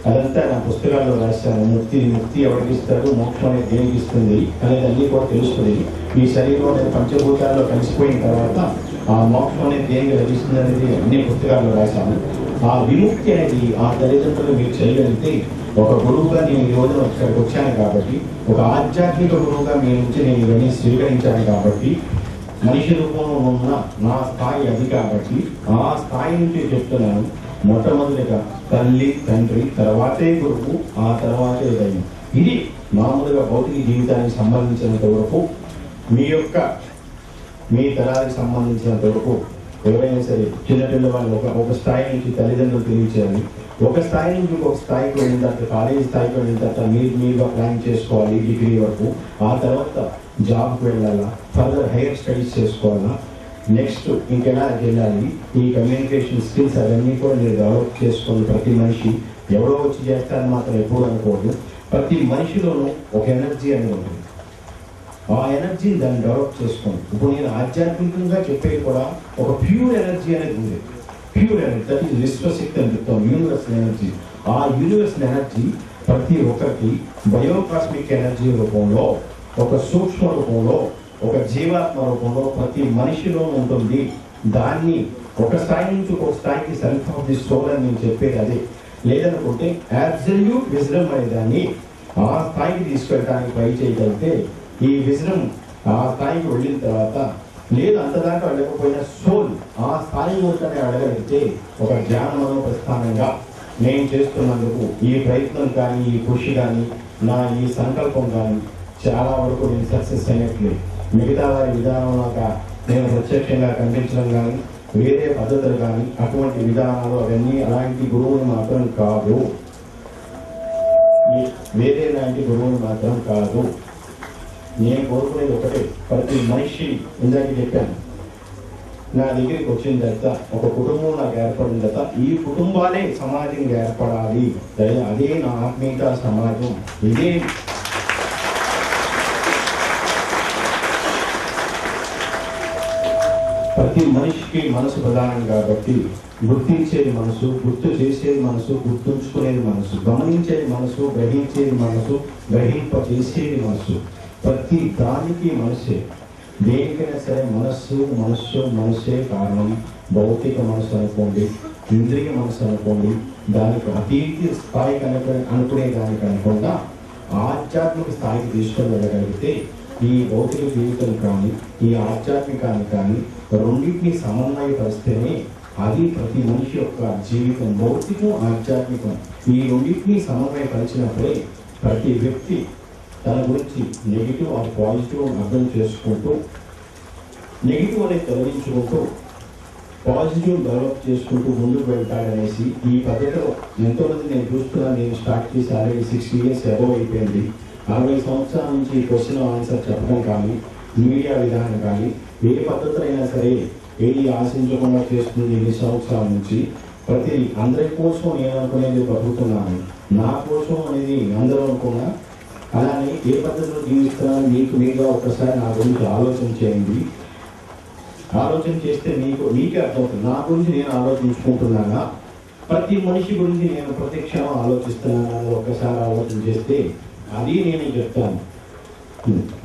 అదంతా నా పుస్తకాల్లో రాశాను. ముక్తి ఎవరికి ఇస్తాడు, మోక్షం అనేది దేనికి ఇస్తుంది అనేది అన్నీ కూడా తెలుస్తుంది. ఈ శరీరం అనేది పంచభూతాల్లో కలిసిపోయిన తర్వాత ఆ మోక్షం అనేది దేనికి లభిస్తుంది అనేది అన్ని పుస్తకాల్లో రాశాను. ఆ విముక్తి అనేది ఆ తల్లిదండ్రులు మీరు చేయగలిగితే, ఒక గురువుగా నేను ఈ రోజున ఇక్కడికి వచ్చాను కాబట్టి, ఒక ఆధ్యాత్మిక గురువుగా మీ నుంచి నేను ఇవన్నీ స్వీకరించాను కాబట్టి, మనిషి రూపంలో ఉన్న నా స్థాయి అది కాబట్టి ఆ స్థాయి నుంచి చెప్తున్నాను. మొట్టమొదటిగా తల్లి తండ్రి, తర్వాతే గురువు, ఆ తర్వాతే దైవం. ఇది మామూలుగా భౌతిక జీవితానికి సంబంధించినంత వరకు, మీ తరానికి సంబంధించినంత వరకు ఎవరైనా సరే చిన్నపిల్ల వాళ్ళు ఒక స్థాయి నుంచి తల్లిదండ్రులు తెలియచేయాలి. ఒక స్థాయి నుంచి ఇంకొక స్థాయికి వెళ్ళిన తర్వాత, కాలేజీ స్థాయికి వెళ్ళిన తర్వాత మీరుగా ప్లాన్ చేసుకోవాలి డిగ్రీ వరకు. ఆ తర్వాత జాబ్కి వెళ్ళాలా, ఫర్దర్ హైయర్ స్టడీస్ చేసుకోవాలా, నెక్స్ట్ ఇంకెలా వెళ్ళాలి, ఈ కమ్యూనికేషన్ స్కిల్స్ అవన్నీ కూడా మీరు డెవలప్ చేసుకోండి. ప్రతి మనిషి ఎవరో వచ్చి చేస్తారని మాత్రం ఎప్పుడు అనుకోవద్దు. ప్రతి మనిషిలోనూ ఒక ఎనర్జీ అనేది ఉంటుంది. ఆ ఎనర్జీని దాన్ని డెవలప్ చేసుకోండి. ఇప్పుడు నేను ఆధ్యాత్మికంగా చెప్పేది కూడా ఒక ప్యూర్ ఎనర్జీ అనేది ఉంది. ప్యూర్ ఎనర్జీ, దట్ ఈస్ విశ్వశక్తి అని చెప్తాం, యూనివర్సల్ ఎనర్జీ. ఆ యూనివర్సల్ ఎనర్జీ ప్రతి ఒక్కరికి బయోకాస్మిక్ ఎనర్జీ రూపంలో, ఒక సూక్ష్మ రూపంలో, ఒక జీవాత్మ రూపంలో ప్రతి మనిషిలో ఉంటుంది. దాన్ని ఒక స్థాయి నుంచి ఒక స్థాయికి సెల్ఫ్ ఆఫ్ ది సోల్ అని నేను చెప్పేది అదే. లేదనుకుంటే అబ్సల్యూట్ విజ్డమ్ అనే దాన్ని ఆ స్థాయికి తీసుకెళ్ళడానికి ట్రై చేయగలిగితే, ఈ విజ్డమ్ ఆ స్థాయికి వెళ్ళిన తర్వాత, లేదు అంతదాకా వెళ్ళకపోయినా సోల్ ఆ స్థాయి వరకనే అడగలిగితే, ఒక జ్ఞాన మనోప్రస్థానంగా నేను చేస్తున్నందుకు ఈ ప్రయత్నం కానీ, ఈ కృషి కానీ, నా ఈ సంకల్పం కానీ చాలా వరకు నేను సక్సెస్ అయినట్లేదు. మిగతా వారి విధానంలాగా నేను ప్రత్యక్షంగా కనిపించడం కానీ, వేరే పద్ధతులు కానీ, అటువంటి విధానాలు అవన్నీ అలాంటి గురువులు మాత్రం కాదు. వేరే లాంటి గురువులు మాత్రం కాదు. నేను కోరుకునేది ఒకటే, ప్రతి మనిషి ఇందాక చెప్పాను, నా దగ్గరికి వచ్చిన తర్వాత ఒక కుటుంబం నాకు ఏర్పడిన తర్వాత ఈ కుటుంబాలే సమాజంగా ఏర్పడాలి. అదే నా ఆత్మీయత సమాజం. ఇదే ప్రతి మనిషికి మనసు ప్రధానం కాబట్టి, గుర్తించేది మనసు, గుర్తు చేసేది మనసు, గుర్తుంచుకునేది మనసు, గమనించేది మనసు, గ్రహించేది మనసు, గ్రహింప చేసేది మనసు. ప్రతి దానికి మనసే. దేనికైనా సరే మనస్సే కారణం. భౌతిక మనసు అనుకోండి, ఇంద్రియ మనసు అనుకోండి, దానికి అతీత స్థాయికి అనుకునే దానికి అనుకుండా ఆధ్యాత్మిక స్థాయికి తీసుకొని వెళ్ళగలిగితే, ఈ భౌతిక జీవితం కానీ, ఈ ఆధ్యాత్మికాన్ని కానీ రెండింటినీ సమన్వయపరిస్తేనే అది ప్రతి మనిషి యొక్క జీవితం. భౌతికం, ఆధ్యాత్మికం ఈ రెండింటినీ సమన్వయపరిచినప్పుడే ప్రతి వ్యక్తి తన గురించి నెగిటివ్ ఆర్ పాజిటివ్ అర్థం చేసుకుంటూ, నెగిటివ్ అనేది తొలగించుకుంటూ, పాజిటివ్ డెవలప్ చేసుకుంటూ ముందుకు వెళ్తాడనేసి ఈ పద్ధతిలో ఎంతోమంది నేను చూస్తున్నాను. నేను స్టార్ట్ చేసి ఆల్రెడీ 60 years అబోవ్ అయిపోయింది. 60 సంవత్సరాల నుంచి క్వశ్చన్ ఆన్సర్ చెప్పడం కానీ, మీడియా విధానం కానీ, ఏ పద్ధతులైనా సరే ఏది ఆశించకుండా చేస్తుంది. ఎన్ని సంవత్సరాల నుంచి ప్రతి అందరి కోసం నేను అనుకునేది బతుకుతున్నాను. నా కోసం అనేది అందరూ అనుకున్నా. అలానే ఏ పద్ధతిలో జీవిస్తున్నాను మీగా ఒకసారి నా గురించి ఆలోచన చేయండి. ఆలోచన చేస్తే మీకే అర్థమవుతుంది. నా గురించి నేను ఆలోచించుకుంటున్నానా, ప్రతి మనిషి గురించి నేను ప్రతి క్షణం ఆలోచిస్తున్నాను ఒక్కసారి ఆలోచన చేస్తే అది నేను చెప్తాను.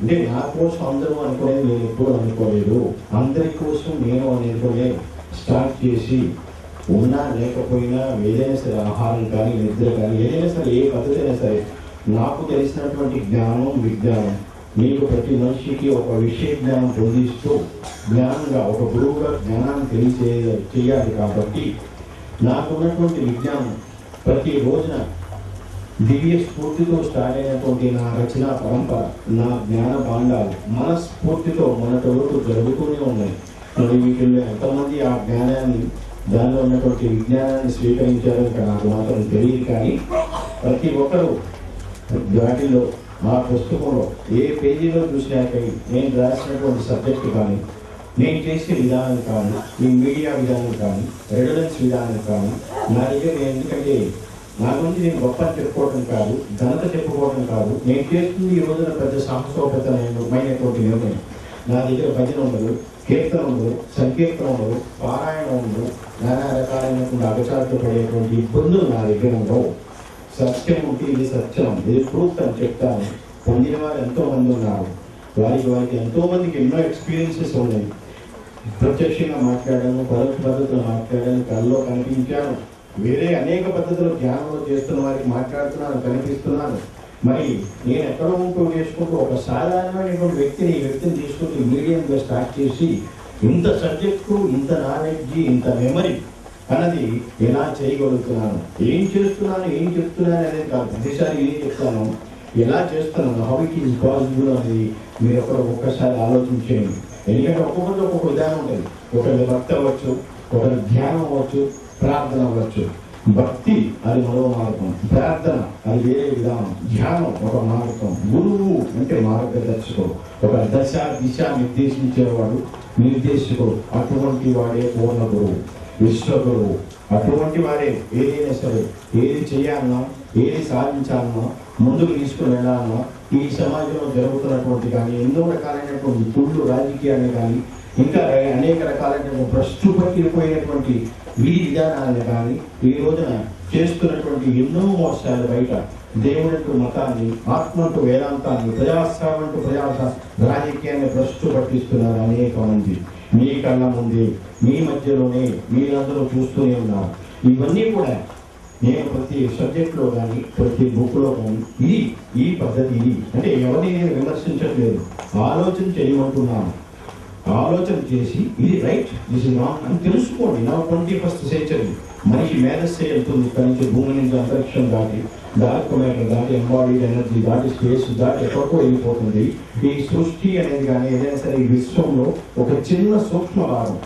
అంటే నా కోసం అందరూ అనుకునేది నేను ఎప్పుడు అనుకోలేదు. అందరి కోసం నేను అనుకునే స్టార్ట్ చేసి, ఉన్నా లేకపోయినా ఏదైనా సరే, ఆహారం కానీ, నిద్ర కానీ, ఏదైనా సరే, ఏ పద్ధతి అయినా సరే, నాకు తెలిసినటువంటి జ్ఞానం, విజ్ఞానం మీకు ప్రతి మనిషికి ఒక విషయ జ్ఞానం పొందిస్తూ, జ్ఞానంగా ఒక గురువుగా జ్ఞానాన్ని చేయాలి. కాబట్టి నాకున్నటువంటి విజ్ఞానం ప్రతి రోజున దివ్య స్ఫూర్తితో స్టార్ట్ అయినటువంటి నా రచన పరంపర, నా జ్ఞాన భాండాలు మనస్ఫూర్తితో మొన్నటి వరకు జరుగుతూనే ఉన్నాయి. మరి వీటిల్లో ఎంతమంది ఆ జ్ఞానాన్ని, దానిలో ఉన్నటువంటి విజ్ఞానాన్ని స్వీకరించారో నాకు మాత్రం తెలియదు. కానీ ప్రతి ఒక్కరూ వాటిలో ఆ పుస్తకంలో ఏ పేజీలో చూసినాక నేను రాసినటువంటి సబ్జెక్టు కానీ, నేను చేసే విధానం కానీ, ఈ మీడియా విధానం కానీ, రెడరెన్స్ విధానం కానీ, నా దగ్గర ఎందుకంటే నా గురించి నేను గొప్ప చెప్పుకోవడం కాదు, ఘనత చెప్పుకోవడం కాదు. నేను చేస్తుంది ఈ రోజున పెద్ద సాహసోపేతమైనటువంటి నిర్ణయం. నా దగ్గర భజన ఉండదు, కీర్తన ఉండదు, సంకీర్తన ఉండదు, పారాయణం ఉండదు, నానా రకాలైనటువంటి అగచాట్లు పడేటువంటి ఇబ్బందులు నా దగ్గర ఉండవు. సత్యం ఉంటే ఇది సత్యం, ఇది ప్రూఫ్ అని చెప్తాను. పొందిన వారు ఎంతో మంది ఉన్నారు. వారికి ఎంతో మందికి ఎన్నో ఎక్స్పీరియన్సెస్ ఉన్నాయి. ప్రత్యక్షంగా మాట్లాడాను, పరోక్ష పద్ధతులు మాట్లాడాను, కళ్ళలో కనిపించాను, వేరే అనేక పద్ధతులు ధ్యానంలో చేస్తున్న వారికి మాట్లాడుతున్నాను, కనిపిస్తున్నాను. మరి నేను ఎక్కడో ఉంటూ చేసుకుంటూ ఒక సాధారణమైనటువంటి వ్యక్తిని తీసుకుంటూ మీడియంగా స్టార్ట్ చేసి ఇంత సబ్జెక్టు, ఇంత నాలెడ్జ్, ఇంత మెమరీ అన్నది ఎలా చేయగలుగుతున్నాను, ఏం చేస్తున్నాను, ఏం చెప్తున్నాను అనేది కాదు. ప్రతిసారి ఏం చెప్తాను, ఎలా చేస్తున్నాను, హౌ ఇట్ ఈస్ పాసిబుల్ అనేది మీరు ఒక్కసారి ఆలోచించేయండి. ఎందుకంటే ఒక్కొక్కటి ఒక్కొక్క విధానం ఉంటుంది. ఒకరి భక్తి అవ్వచ్చు, ఒకరి ధ్యానం అవ్వచ్చు, ప్రార్థన అవ్వచ్చు. భక్తి అది మరో మార్గం, ప్రార్థన అది వేరే విధానం, ధ్యానం ఒక మార్గం, గురువు అంటే మార్గదర్శకుడు, ఒక దిశ నిర్దేశించేవాడు, నిర్దేశకుడు. అటువంటి వాడే పూర్ణ గురువు, విశ్వగురువు. అటువంటి వారే ఏదైనా సరే, ఏది చేయాలన్నా, ఏది సాధించాలన్నా, ముందుకు తీసుకుని వెళ్ళాలన్నా, ఈ సమాజంలో జరుగుతున్నటువంటి కానీ ఎన్నో రకాలైనటువంటి కుళ్ళు రాజకీయాన్ని కానీ, ఇంకా అనేక రకాలైనటువంటి భ్రష్టు పట్టిపోయినటువంటి విధి విధానాలను కానీ ఈ రోజున చేస్తున్నటువంటి ఎన్నో మోసాలు బయట దేవుడంటూ మతాన్ని, ఆత్మంటూ వేదాంతాన్ని, ప్రజాస్వామ్యంటూ రాజకీయాన్ని భ్రష్టు పట్టిస్తున్నారు అనేక మంది. మీ కళ్ళ ముందే, మీ మధ్యలోనే మీరందరూ చూస్తూనే ఉన్నారు. ఇవన్నీ కూడా నేను ప్రతి సబ్జెక్ట్లో కానీ ప్రతి బుక్లో కానీ ఈ పద్ధతి అంటే ఎవరిని నేను విమర్శించట్లేదు, ఆలోచన చేయమంటున్నాను. ఆలోచన చేసి ఇది రైట్, దిస్ ఇస్ రాంగ్ అని తెలుసుకోండి. నా 21st సెంచరీ మనిషి మేధస్సే వెళ్తుంది. ఇక్కడి నుంచి భూమి నుంచి అంతరిక్షం దాటి, డార్క్ మ్యాటర్ దాటి, ఎంబాడీడ్ ఎనర్జీ దాటి, స్పేస్ దాటి ఎక్కడికో వెళ్ళిపోతుంది. ఈ సృష్టి అనేది కానీ ఏదైనా సరే ఈ విశ్వంలో ఒక చిన్న సూక్ష్మ భాగం,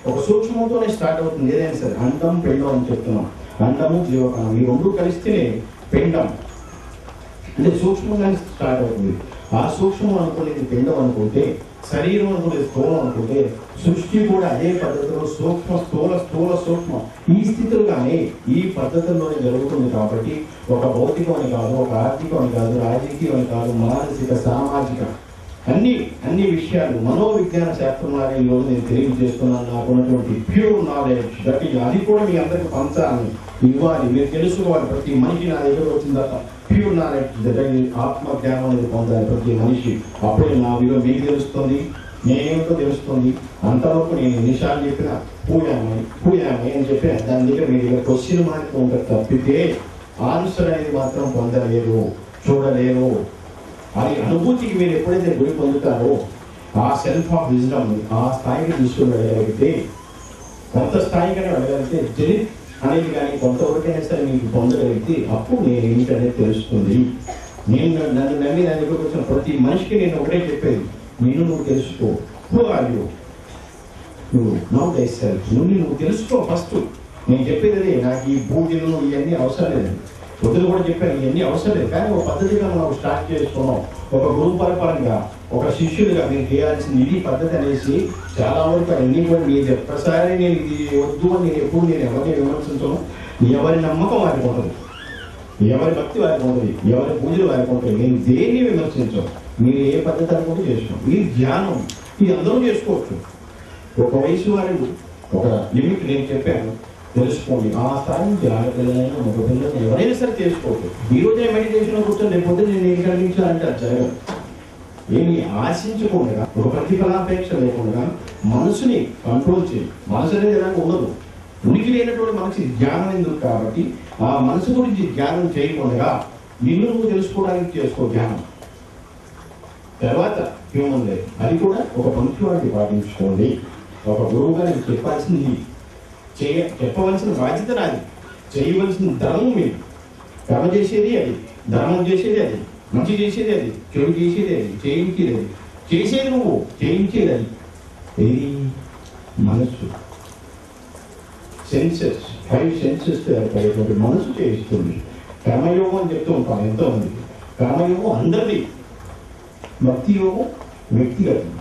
ఒక సూక్ష్మంతోనే స్టార్ట్ అవుతుంది. ఏదైనా సరే అండం పిండం అని చెప్తున్నాం. అండము జీవకణం ఈ రెండు కలిస్తేనే పిండం అంటే సూక్ష్మంగానే స్టార్ట్ అవుతుంది. ఆ సూక్ష్మం అనుకునేది పిండం అనుకుంటే, శరీరం అనుకునేది స్థూలం అనుకుంటే, సృష్టి కూడా అదే పద్ధతిలో సూక్ష్మ స్థూల స్థూల సూక్ష్మ ఈ స్థితులుగానే ఈ పద్ధతుల్లోనే జరుగుతుంది. కాబట్టి ఒక భౌతికం అని కాదు, ఒక ఆర్థికం అని కాదు, రాజకీయం అని కాదు, మానసిక సామాజిక అన్ని విషయాలు మనోవిజ్ఞాన శాస్త్రంలాగా ఈరోజు నేను తెలియజేస్తున్నాను. నాకు ఉన్నటువంటి ప్యూర్ నాలెడ్జ్ అది కూడా మీ అందరికి పంచాలని, ఇవ్వాలి, మీరు తెలుసుకోవాలి. ప్రతి మనిషి నా దగ్గర వచ్చిన తర్వాత ప్యూర్ నాలెడ్జ్ ఆత్మజ్ఞానం అనేది పొందాలి ప్రతి మనిషి. అప్పుడే నా విలువ మీకు తెలుస్తుంది, నేనేమిటో తెలుస్తుంది. అంతవరకు నేను ఎన్నిసార్లు చెప్పినా పూయామే అని చెప్పిన దాని దగ్గర మీ దగ్గర క్వశ్చన్ మార్క్ ఉంటుంది తప్పితే ఆన్సర్ అనేది మాత్రం పొందలేరు, చూడలేరు. అది అనుభూతికి మీరు ఎప్పుడైతే గురి పొందుతారో ఆ సెల్ఫ్ ఆఫ్ విజ్డమ్ ఆ స్థాయికి తీసుకుని వెళ్ళగలిగితే, కొంత స్థాయికైనా వెళ్ళగలిగితే, జనిత్ అనేది కానీ కొంతవరకైనా సరే మీకు పొందగలిగితే అప్పుడు నేను ఏంటనేది తెలుస్తుంది. నన్ను నమ్మి నా దగ్గరకు వచ్చిన ప్రతి మనిషికి నేను ఒకటే చెప్పేది, నువ్వు తెలుసుకో. నువ్వు నౌ థై సెల్ఫ్, నువ్వు తెలుసుకో ఫస్ట్. నేను చెప్పేది అదే. నాకు ఈ పూజలు ఇవన్నీ అవసరం లేదండి. పొద్దులు కూడా చెప్పాను, ఇవన్నీ అవసరం లేదు. కానీ ఒక పద్ధతిగా మనం స్టార్ట్ చేసుకున్నాం. ఒక గురు పరంగా, ఒక శిష్యుడిగా మీరు చేయాల్సింది ఇది పద్ధతి అనేసి చాలా వరకు అన్ని కూడా మీరు ఒక్కసారి నేను ఇది వద్దు అని నేను ఎవరిని విమర్శించను. ఎవరి నమ్మకం వారికి ఉంటుంది, ఎవరి భక్తి వారికి ఉంటుంది, ఎవరి పూజలు వారికి ఉంటుంది. నేను దేన్ని విమర్శించాను. మీరు ఏ పద్ధతి అనుకుంటే చేసుకోండి. ఈ ధ్యానం ఇది అందరూ చేసుకోవచ్చు. ఒక వయసు వారు ఒక లిమిట్ నేను చెప్పాను, తెలుసుకోండి. ఆ స్థాయి నుంచి ఆడపిల్లలైనా ఒక పిల్లలు ఎవరైనా సరే చేసుకోవచ్చు. ఈ రోజే మెడిటేషన్ కూర్చొని రేపు నేను ఏం కలిగించాలంటే అది జరగదు. ఏమి ఆశించకుండా, ఒక ప్రతిఫలాపేక్ష లేకుండా మనసుని కంట్రోల్ చేయి. మనసు అనేది ఎలాగ ఉండదు. ఉనికి లేనటువంటి మనసు జ్ఞానం ఎందుకు కాబట్టి ఆ మనసు గురించి జ్ఞానం చేయకుండా నువ్వు తెలుసుకోవడానికి చేసుకో ధ్యానం. తర్వాత హ్యూమన్ లైఫ్ అది కూడా ఒక పంక్చువాలిటీ పాటించుకోండి. ఒక గురువు గారికి చెప్పాల్సింది చెప్పవలసిన బాధ్యత నాది, చేయవలసిన ధర్మం మీరు. కర్మ చేసేది అది, ధర్మం చేసేది అది, మంచి చేసేది అది, చెడు చేసేది అది, చేయించేది అది. చేసేది నువ్వు, చేయించేది అది. ఇది మనసు. సెన్సెస్ 5 సెన్సెస్ ఏర్పడేటువంటి మనసు చేయిస్తుంది. కర్మయోగం అని చెప్తూ ఉంటాం ఎంతో మంది. కర్మయోగం అందరిది, భక్తి యోగం వ్యక్తిగతం,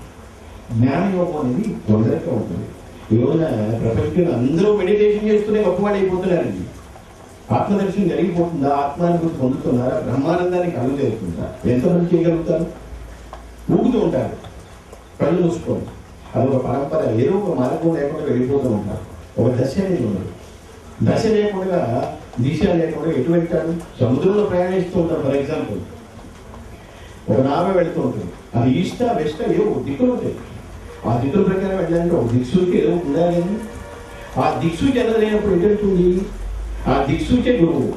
జ్ఞానయోగం అనేది కొందరికే ఉంటుంది. ఈ రోజున ప్రపంచంలో అందరూ మెడిటేషన్ చేస్తూనే గొప్పవాడు అయిపోతున్నారండి. ఆత్మదర్శనం జరిగిపోతుందా? ఆత్మానుభూతి పొందుతున్నారా? బ్రహ్మానందానికి కళ్ళు చేరుతుందా? ఎంతమంది చేయగలుగుతారు? ఊగుతూ ఉంటారు కళ్ళు మూసుకొని. అదొక పరంపర. ఏదో ఒక మార్గం లేకుండా వెళ్ళిపోతూ ఉంటారు. ఒక దశ అనేది ఉండదు. దశ లేకుండా, దిశ లేకుండా ఎటు వెళ్తాడు? సముద్రంలో ప్రయాణిస్తూ ఉంటారు. ఫర్ ఎగ్జాంపుల్ ఒక నావ వెళుతూ ఉంటుంది. అది ఈస్టా వెస్టా ఏవో దిక్కులు ఉంటాయి. ఆ దిక్కుల ప్రకారం వెళ్ళాలంటే ఒక దిక్సూచి ఏదో ఉండాలి. ఆ దిక్సూచి ఎలా లేనప్పుడు ఎటువంటి ఆ దిక్సూచే గురువు.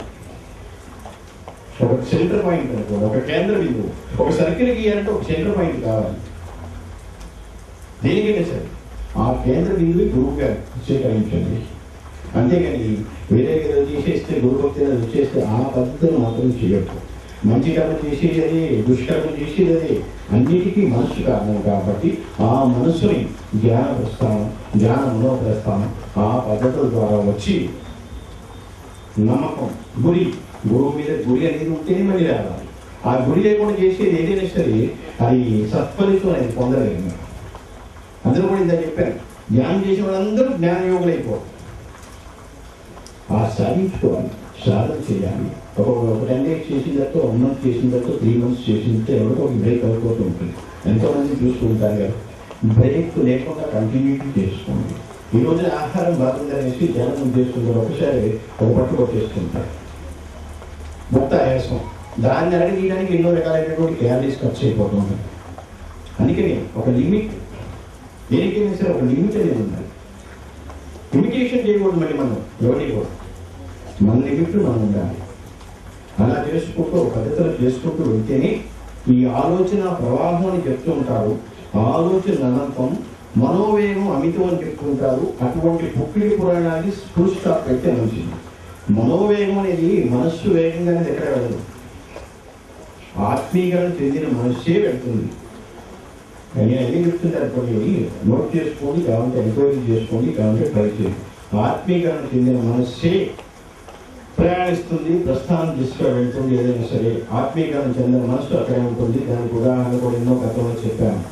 ఒక సెంటర్ పాయింట్ అనుకోండి, ఒక కేంద్ర బిందువు. ఒక సర్కిల్ గీయాలంటే ఒక సెంటర్ పాయింట్ కావాలి. దేనికైనా సరే ఆ కేంద్ర బిందువు గురువుగా స్వీకరించండి. అంతేగాని వేరే ఏదో చేసేస్తే గురుభక్తి వచ్చేస్తే ఆ పద్ధతిని మాత్రం చేయొచ్చు. మంచి కర్మ చేసేది అదే, దుష్కర్మ చేసేది అదే. అన్నిటికీ మనసు కారణం కాబట్టి ఆ మనసుని జ్ఞాన ప్రస్థానం, జ్ఞాన మనోప్రస్థానం ఆ పద్ధతుల ద్వారా వచ్చి నమ్మకం, గురువు మీద గురి అనేది ఉంటేనే మళ్ళీ రావాలి. ఆ గురి లేకుండా చేసేది ఏదైనా సరే అది సత్ఫలితం అనేది పొందలేదు. అందరూ కూడా ఇందా చెప్పారు, ధ్యానం చేసిన వాళ్ళందరూ జ్ఞానయోగులు అయిపోవాలి. ఆ సాధించుకోవాలి, సాధన చేయాలి. ఒక 10 days చేసిన తర్వాత 1 month చేసిన తర్వాత 3 months చేసిన తర్వాత ఎవరికో ఒక బ్రేక్ అయిపోతూ ఉంటుంది. ఎంతోమంది చూసుకుంటారు కదా. బ్రేక్ లేకుండా కంటిన్యూటీ చేసుకోండి. ఈ రోజు ఆహారం బాగుందనేసి ధ్యానం చేసుకుంటారు, ఒకసారి ఒక పట్టు కొట్టేసుకుంటారు, ముక్త ఆయాసం, దాన్ని అడిగడానికి ఎన్నో రకాలైనటువంటి క్యాలరీస్ ఖర్చు అయిపోతుంది. అందుకని ఒక లిమిట్, దేనికైనా సరే ఒక లిమిట్ అనేది ఉండాలి. ఇమిటేషన్ చేయకూడదు మళ్ళీ మనం ఎవరికి కూడా, మన లిమిట్లు మనం ఉండాలి. అలా చేసుకుంటూ ఒక పద్ధతిలో చేసుకుంటూ వెళ్తేనే ఈ ఆలోచన ప్రవాహం అని చెప్తూ ఉంటారు. ఆలోచన అనంతం, మనోవేగం అమితం అని చెప్తుంటారు. అటువంటి పుక్కిడి పురాణాన్ని ఫుల్ స్టాప్ పెడితే మంచిది. మనోవేగం అనేది మనస్సు వేగంగానే ఎక్కడ వెళ్ళదు, ఆత్మీకరణ చెందిన మనస్సే వెళ్తుంది. కానీ అన్నీ చెప్తుంటారు, కొన్ని నోట్ చేసుకోండి, కావాలంటే ఎంక్వైరీ చేసుకోండి, కావాలంటే ట్రై చేయండి. ఆత్మీకరణ చెందిన మనస్సే ప్రయాణిస్తుంది, ప్రస్థానం తీసుకుని వెళ్తుంది. ఏదైనా సరే ఆత్మీకరణ చెందిన మనస్సు అక్కడే ఉంటుంది. దానికి ఉదాహరణ కూడా ఎన్నో గతంలో చెప్పాను.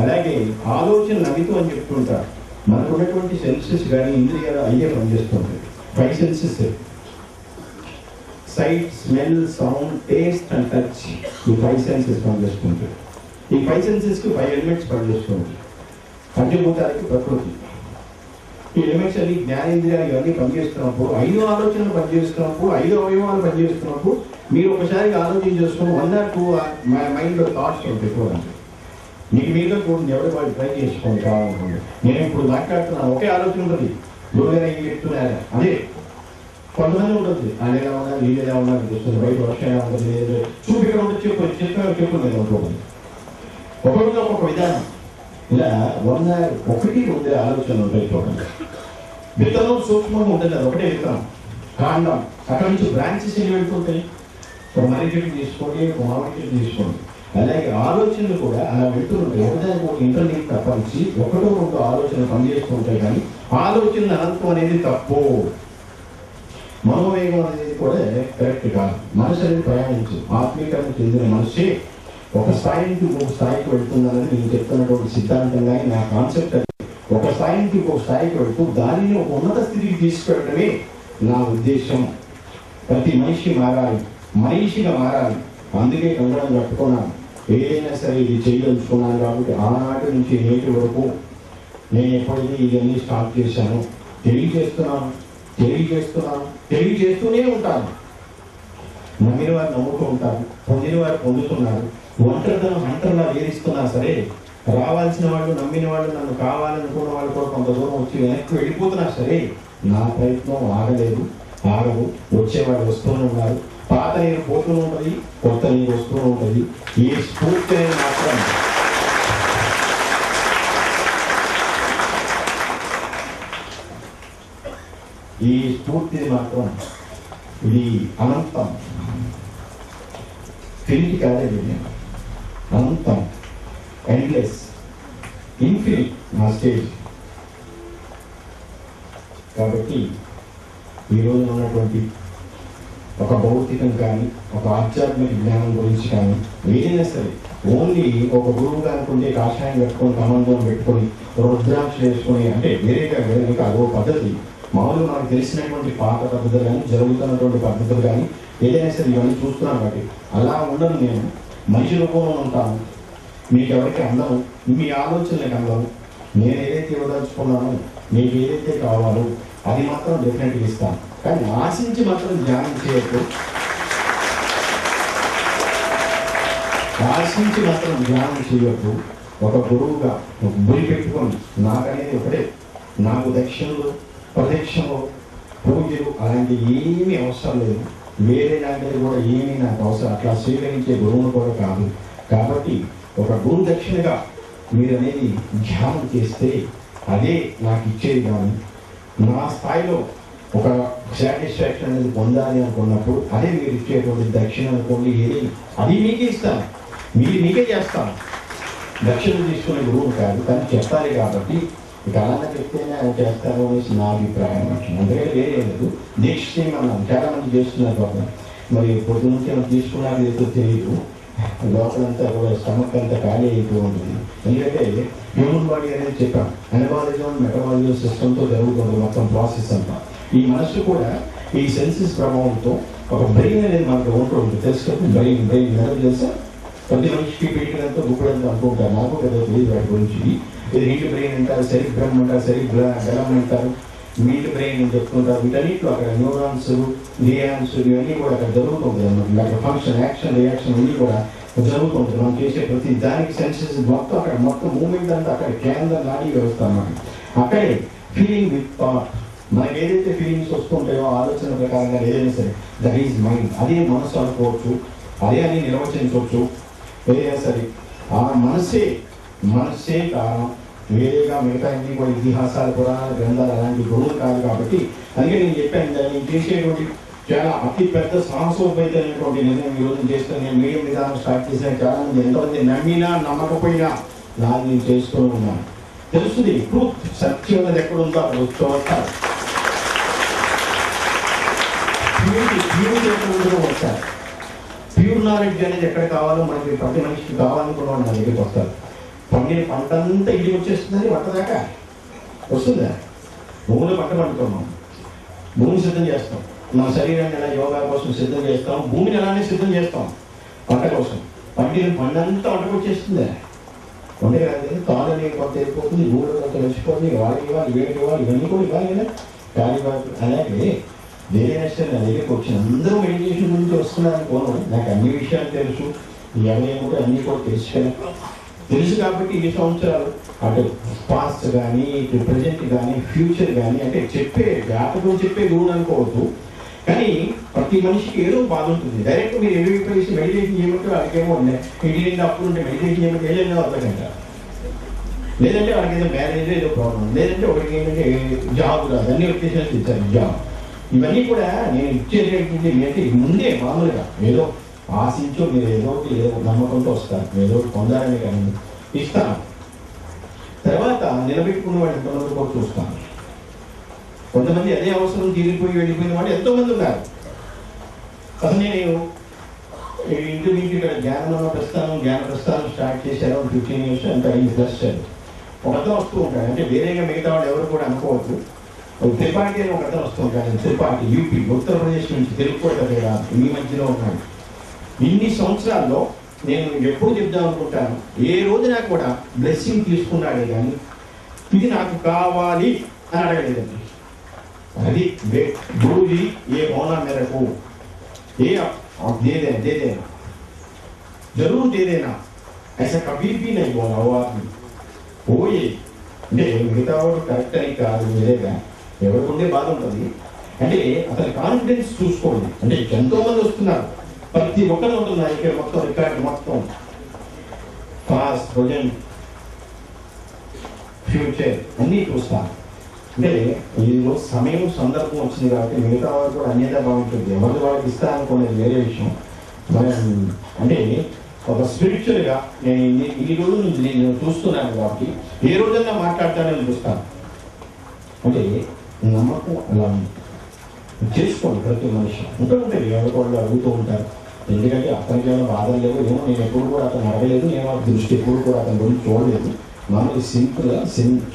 అలాగే ఆలోచన నమితం అని చెప్తుంటారు. మనకు ఉన్నటువంటి సెన్సెస్ కానీ ఇంద్రియాలు అయ్యే పనిచేస్తుంటాయి. 5 senses, sight, smell, sound, taste and touch. ఈ 5 సెన్సెస్ పనిచేస్తుంటాయి. ఈ 5 సెన్సెస్కి 5 ఎలిమెంట్స్ పనిచేస్తుంటాయి. పంచభూతాలకి ప్రకృతి, ఈ ఎలిమెంట్స్ అన్ని జ్ఞానేంద్రియాలు ఇవన్నీ పనిచేస్తున్నప్పుడు, 5 ఆలోచనలు పనిచేస్తున్నప్పుడు, 5 అవయవాలు పనిచేస్తున్నప్పుడు మీరు ఒకసారి ఆలోచన చేసుకుని 1 or 2 మైండ్లో థాట్స్ ఉంటాయి చూడండి. మీకు మీతో చూడండి, ఎవరి వాళ్ళు ట్రై చేసుకోండి కావాలనుకోండి. నేను ఇప్పుడు మాట్లాడుతున్నాను, ఒకే ఆలోచన ఉంటుంది, లోగా ఏం చెప్తున్నారా అదే. కొంతమంది ఉంటుంది, ఆయన ఎలా ఉన్నారు, వీళ్ళు ఎలా ఉన్నారు చూస్తుంది, బయట వర్షం ఎలా ఉంటుంది, చూపు ఇక్కడ ఉంటుంది, చెప్పు నేను ఉంటుంది. ఒక్కొక్కరు ఒక్కొక్క విధానం. ఇలా 1 ఆలోచనలు ఉంటాయి చూడండి. విత్తనం సూక్ష్మంగా ఉంటుంది, అది ఒకటే విత్తనం, కాండం. అక్కడ నుంచి బ్రాంచెస్ ఎన్ని వెళ్తుంటాయి, ఒక మర్రి చెట్టు తీసుకోండి, ఒక మామిడి చెట్టు తీసుకోండి. అలాగే ఆలోచనలు కూడా అలా వెళ్తుంటాయి. ఒకదానికి ఒక ఇంటర్నెట్ తప్పనిచ్చి 1 or 2 ఆలోచనలు పనిచేస్తూ ఉంటాయి. కానీ ఆలోచనలు అనంతం అనేది తప్పు. మనోవేగం అనేది కూడా కరెక్ట్ కాదు. మనసు అనేది ప్రయాణించు, ఆత్మీకరణ చెందిన మనసే ఒక స్థాయి నుంచి ఇంకొక స్థాయికి వెళ్తుందనేది నేను చెప్తున్నటువంటి సిద్ధాంతం. కానీ నా కాన్సెప్ట్ అది ఒక స్థాయి నుంచి ఇంకొక స్థాయికి వెళ్తూ దానిని ఒక ఉన్నత స్థితికి తీసుకెళ్ళడమే నా ఉద్దేశం. ప్రతి మనిషి మారాలి, మనిషిగా మారాలి. అందుకే కంగడం కట్టుకున్నాను. ఏదైనా సరే ఇది చేయదలుచుకున్నాను కాబట్టి ఆనాటి నుంచి నేటి వరకు నేను ఎప్పుడైతే ఇవన్నీ స్టార్ట్ చేశాను, తెలియజేస్తూనే ఉంటాను. నమ్మిన వారు నమ్ముతూ ఉంటారు, పొందిన వారు పొందుతున్నారు. ఒంటరిగా వేధిస్తున్నా సరే, రావాల్సిన వాళ్ళు, నమ్మిన వాళ్ళు, నన్ను కావాలనుకున్న వాళ్ళు కూడా కొంత దూరం వచ్చి వెనక్కి వెళ్ళిపోతున్నా సరే, నా ప్రయత్నం ఆగదు. వచ్చేవాళ్ళు వస్తూనే ఉన్నారు. పాత నీరు పోతూనే ఉంటుంది, కొత్త నీరు వస్తూనే ఉంటుంది. ఈ స్ఫూర్తి మాత్రం ఇది అనంతం, ఫినిట్ కాలేదు, అనంతం, ఎండ్లెస్, ఇన్ఫినిట్ నా స్టేజ్. కాబట్టి ఈరోజు ఉన్నటువంటి ఒక భౌతికం కానీ, ఒక ఆధ్యాత్మిక జ్ఞానం గురించి కానీ ఏదైనా సరే, ఓన్లీ ఒక గురువు అనుకుంటే కాషాయం కట్టుకొని, కమండం పెట్టుకొని, రుద్రాక్ష వేసుకొని, అంటే వేరేగా అదో పద్ధతి. మామూలుగా మనకు తెలిసినటువంటి పాత పద్ధతులు కానీ, జరుగుతున్నటువంటి పద్ధతులు కానీ ఏదైనా సరే ఇవన్నీ చూస్తున్నాను. కాబట్టి అలా ఉండను. నేను మనిషి రూపంలో ఉంటాను. మీకు ఎవరికి అందము, మీ ఆలోచనలకు అందము. నేను ఏదైతే ఇవ్వదలుచుకున్నానో, మీకు ఏదైతే కావాలో అది మాత్రం డెఫినెట్గా ఇస్తాను. కానీ ఆశించి మాత్రం ధ్యానం చేయొద్దు. ఒక గురువుగా గురి పెట్టుకొని, నాకనేది ఒకటే, నాకు దక్షిణలు, ప్రదక్షిణలు, పూజలు అలాంటివి ఏమీ అవసరం లేదు. వేరే లాంటిది కూడా ఏమీ నాకు అవసరం, అట్లా స్వీకరించే గురువును కూడా కాదు. కాబట్టి ఒక గురు దక్షిణగా మీరు అనేది ధ్యానం చేస్తే అదే నాకు ఇచ్చేది. కానీ నా స్థాయిలో ఒక సాటిస్ఫాక్షన్ అనేది పొందాలి అనుకున్నప్పుడు అదే మీరు ఇచ్చేటువంటి దక్షిణ అనుకోండి, ఏది అది మీకే ఇస్తాను, మీకే చేస్తాను. దక్షిణ తీసుకునే గురువు కాదు, కానీ చెప్పాలి. కాబట్టి ఇక అలా చెప్తేనే ఆయన చేస్తారు అనేసి నా అభిప్రాయం. అందుకని వేరే లేదు. దీక్ష చేయమన్నాను, చాలా మంది చేస్తున్నారు పాపం. మరి పొద్దు నుంచి ఏమైనా తీసుకున్నారు ఏదో తెలియదు, లోపలంతా కూడా స్టమక్ అంతా ఖాళీ అయిపోయి ఉంటుంది. ఎందుకంటే హ్యూమన్ బాడీ అనేది చెప్పాం, మెటబాలిజం సిస్టమ్తో జరుగుతుంది మొత్తం ప్రాసెస్ అంతా. ఈ మనసు కూడా ఈ సెన్సెస్ ప్రభావంతో ఒక బ్రెయిన్ అనేది మనకు ఉంటుంది. తెలుసు బ్రెయిన్ తెలుసా? ప్రతి మనిషికి పెట్టినంత గుప్పడంతో అనుకుంటారు. నాకు కదా తెలియదు వాటి గురించి. ఇది హిండ్ బ్రెయిన్ అంటారు, సెరిబ్రమ్ అంటారు, సెరిబ్రమ్ అంటారు, మీడ్ బ్రెయిన్ అని చెప్తుంటారు. వీటన్నిటిలో అక్కడ న్యూరాన్స్, లియాన్స్ ఇవన్నీ కూడా అక్కడ జరుగుతుంటుంది అన్నమాట. అక్కడ ఫంక్షన్, యాక్షన్, రియాక్షన్ ఇవన్నీ కూడా జరుగుతుంటుంది. మనం చేసే ప్రతి దానికి సెన్సెస్ మొత్తం అక్కడ మొత్తం మూమెంట్ అంతా అక్కడ కేంద్ర నాడీ వ్యవస్థ అన్నమాట. అక్కడే ఫీలింగ్ విత్ థాట్, మనకి ఏదైతే ఫీలింగ్స్ వస్తుంటాయో ఆలోచన ప్రకారంగా ఏదైనా సరే దట్ ఈజ్ మైండ్. అదే మనసు అనుకోవచ్చు, అదే అని నిర్వచించవచ్చు. ఏదైనా సరే ఆ మనసే కారణం. వేరేగా మిగతా అన్ని కూడా ఇతిహాసాలు, పురాణాలు, గ్రంథాలు అలాంటి గురువులు కాదు. కాబట్టి అందుకే నేను చెప్పాను, నేను చేసేటువంటి చాలా అతి పెద్ద సాహసోపేతమైనటువంటి నిర్ణయం ఈరోజు చేస్తాను. నేను మీడియం విధానం స్టార్ట్ చేసిన చాలా మంది ఎంతమంది నమ్మినా నమ్మకపోయినా నాది నేను చేసుకుని ఉన్నాను. తెలుస్తుంది ట్రూత్, సత్యం అనేది ఎక్కడుందో అక్కడ వచ్చారు. వస్తారు. ప్యూర్ నాలెడ్జ్ అనేది ఎక్కడ కావాలో మనకి ప్రతి మనిషికి కావాలనుకున్న వాళ్ళు నా దగ్గరికి వస్తారు. పండిన పంట అంతా ఇంటికి వచ్చేస్తుందని వంట దాకా వస్తుందా? భూమిలో పంట పండుతున్నాం, భూమిని సిద్ధం చేస్తాం, మన శరీరాన్ని ఎలా యోగా కోసం సిద్ధం చేస్తాం, భూమిని అలానే సిద్ధం చేస్తాం పంట కోసం. పండిన పండంతా వంటకు వచ్చేస్తుందా? వంట కాదు, తాళని కొంత వెళ్ళిపోతుంది, భూమిలో కొంత వచ్చిపోతుంది, వాళ్ళకి ఇవ్వాలి, వీళ్ళకి ఇవ్వాలి, ఇవన్నీ కూడా ఇవ్వాలి కదా. కానీ అలాగే వేరే నష్టం నా దగ్గరికి వచ్చిన అందరూ మెడిటేషన్ గురించి వస్తున్నారని పోను. నాకు అన్ని విషయాలు తెలుసు, ఎవరేమో అన్నీ కూడా తెలుసు కాబట్టి ఈ సంవత్సరాలు అటు పాస్ట్ కానీ, ఇటు ప్రజెంట్ కానీ, ఫ్యూచర్ కానీ, అంటే చెప్పే జాతకం చెప్పే గురువు అనుకోవద్దు. కానీ ప్రతి మనిషికి ఏదో బాధ ఉంటుంది. డైరెక్ట్ మీరు ఎదురు చేసి మెడిటేషన్ చేయమంటే వాళ్ళకేమో ఉన్నాయి, ఇంటి నిండా అప్పుడు ఉంటే మెడిటేషన్ చేయమంటే ఏదైనా అర్థకంట, లేదంటే వాళ్ళకి ఏదో మ్యారేజ్ ఏదో ప్రాబ్లం, లేదంటే ఒకరికి ఏంటంటే జాబ్ రాదు, అన్ని వచ్చేసి ఇచ్చారు జాబ్. ఇవన్నీ కూడా నేను ఇచ్చేటటువంటి ఏంటి ముందే మామూలుగా ఏదో ఆశించో మీరు ఏదో నమ్మకంతో వస్తారు, ఏదో పొందాలని కానీ ఇస్తాను. తర్వాత నిలబెట్టుకున్న వాళ్ళు ఎంతమంది కూడా చూస్తాను. కొంతమంది అదే అవసరం తీరిపోయి వెళ్ళిపోయిన వాళ్ళు ఎంతోమంది ఉన్నారు. అసలు నేను ఇంటి నుంచి ఇక్కడ జ్ఞాన ప్రస్థానం స్టార్ట్ చేశారు 15 years అంత అయింది ప్లస్. ఒకతో వస్తూ ఉంటాడు, అంటే వేరేగా మిగతా వాళ్ళు ఎవరు కూడా అనుకోవచ్చు. త్రిపాఠి అని ఒకతో వస్తూ ఉంటాడు. త్రిపాఠి యూపీ, ఉత్తరప్రదేశ్ నుంచి, తెలుగు కూడా ఈ మధ్యలో ఉన్నాడు. ఇన్ని సంవత్సరాల్లో నేను ఎప్పుడు చెప్దాం అనుకుంటాను, ఏ రోజున కూడా బ్లెస్సింగ్ తీసుకున్నాడే కానీ ఇది నాకు కావాలి అని అడగలేదండి. అది గురుజీ ఏ హోనా మేరకు ఏ దేదేనా జరూర్ దేదేనా ऐसा कभी भी नहीं बोला वो आदमी. పోయే అంటే మిగతా వాడు కరెక్ట్ అని కాదు, వేరేగా ఎవరికి ఉండే బాధ ఉంటుంది. అంటే అతని కాన్ఫిడెన్స్ చూసుకోండి. అంటే ఎంతో మంది వస్తున్నారు, ప్రతి ఒక్కరు ఉంటున్నారు ఇక్కడ మొత్తం రికార్డు మొత్తం పాస్ట్, ప్రజెంట్, ఫ్యూచర్ అన్నీ చూస్తాను. అంటే ఈలో సమయం సందర్భం వచ్చింది కాబట్టి మిగతా వారు కూడా అన్యత బాగుంటుంది. ఎవరి వాళ్ళకి ఇస్తా అనుకునేది వేరే విషయం. అంటే ఒక స్పిరిచువల్గా నేను ఈ రోజు నుంచి నేను చూస్తున్నాను కాబట్టి ఏ రోజన్నా మాట్లాడతానని చూస్తాను. అంటే నమ్మకం అలా చేసుకోండి. ప్రతి మనిషి ఉంటుంది, ఎవరికి వాళ్ళు అడుగుతూ ఉంటారు. ఎందుకంటే అతనికి ఏమైనా బాధలు లేవు ఏమో, నేను ఎప్పుడు కూడా అతను అడగలేదు, నేను ఆ దృష్టి ఎప్పుడు కూడా అతని గురించి చూడలేదు. మామూలు సింపుల్గా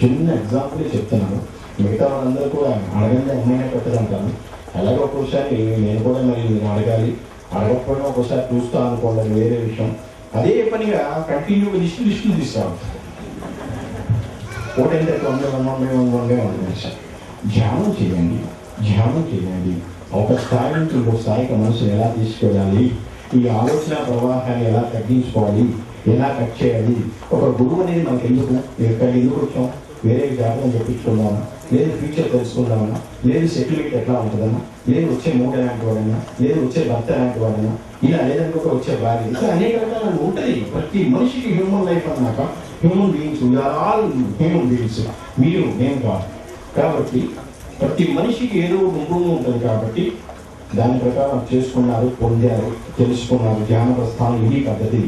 చిన్న ఎగ్జాంపుల్ చెప్తున్నాను. మిగతా వాళ్ళందరూ కూడా అడగండి అమ్మాయినా పెట్టదంటాను. అలాగే ఒక్కోసారి నేను కూడా మరి నేను అడగాలి, అడగకపోయినా ఒక్కోసారి చూస్తా అనుకోవాలి, వేరే విషయం. అదే పనిగా కంటిన్యూగా లిస్టులు తీస్తాను. ఒకటైతే 100 ధ్యానం చేయండి. ఒక స్థాయి నుంచి ఇంకో స్థాయికి మనసును ఎలా తీసుకెళ్ళాలి, ఈ ఆలోచన ప్రవాహాన్ని ఎలా తగ్గించుకోవాలి, ఎలా కట్ చేయాలి. ఒక గురువు అనేది మనకు ఎందుకు వచ్చాం? వేరే జాతకం చెప్పించుకుందామా, లేదు ఫ్యూచర్ తెలుసుకుందామన్నా, లేదు సెటిల్మెంట్ ఎట్లా ఉంటుందన్నా, లేదు వచ్చే మూట లాంటి వాడన్నా, లేదు వచ్చే భర్త లాంటి వాడన్నా, ఇలా లేదనుకో వచ్చే భార్య, ఇంకా అనేక రకాలు ఉంటుంది. ప్రతి మనిషికి హ్యూమన్ లైఫ్ అన్నాక human beings, all human beings, మీరు నేను కాదు. కాబట్టి ప్రతి మనిషికి ఏదో గుంపుగా ఉంటుంది. కాబట్టి దాని ప్రకారం చేసుకున్నారు, పొందారు, తెలుసుకున్నారు. ధ్యాన ప్రస్థానం ఇది పద్ధతి.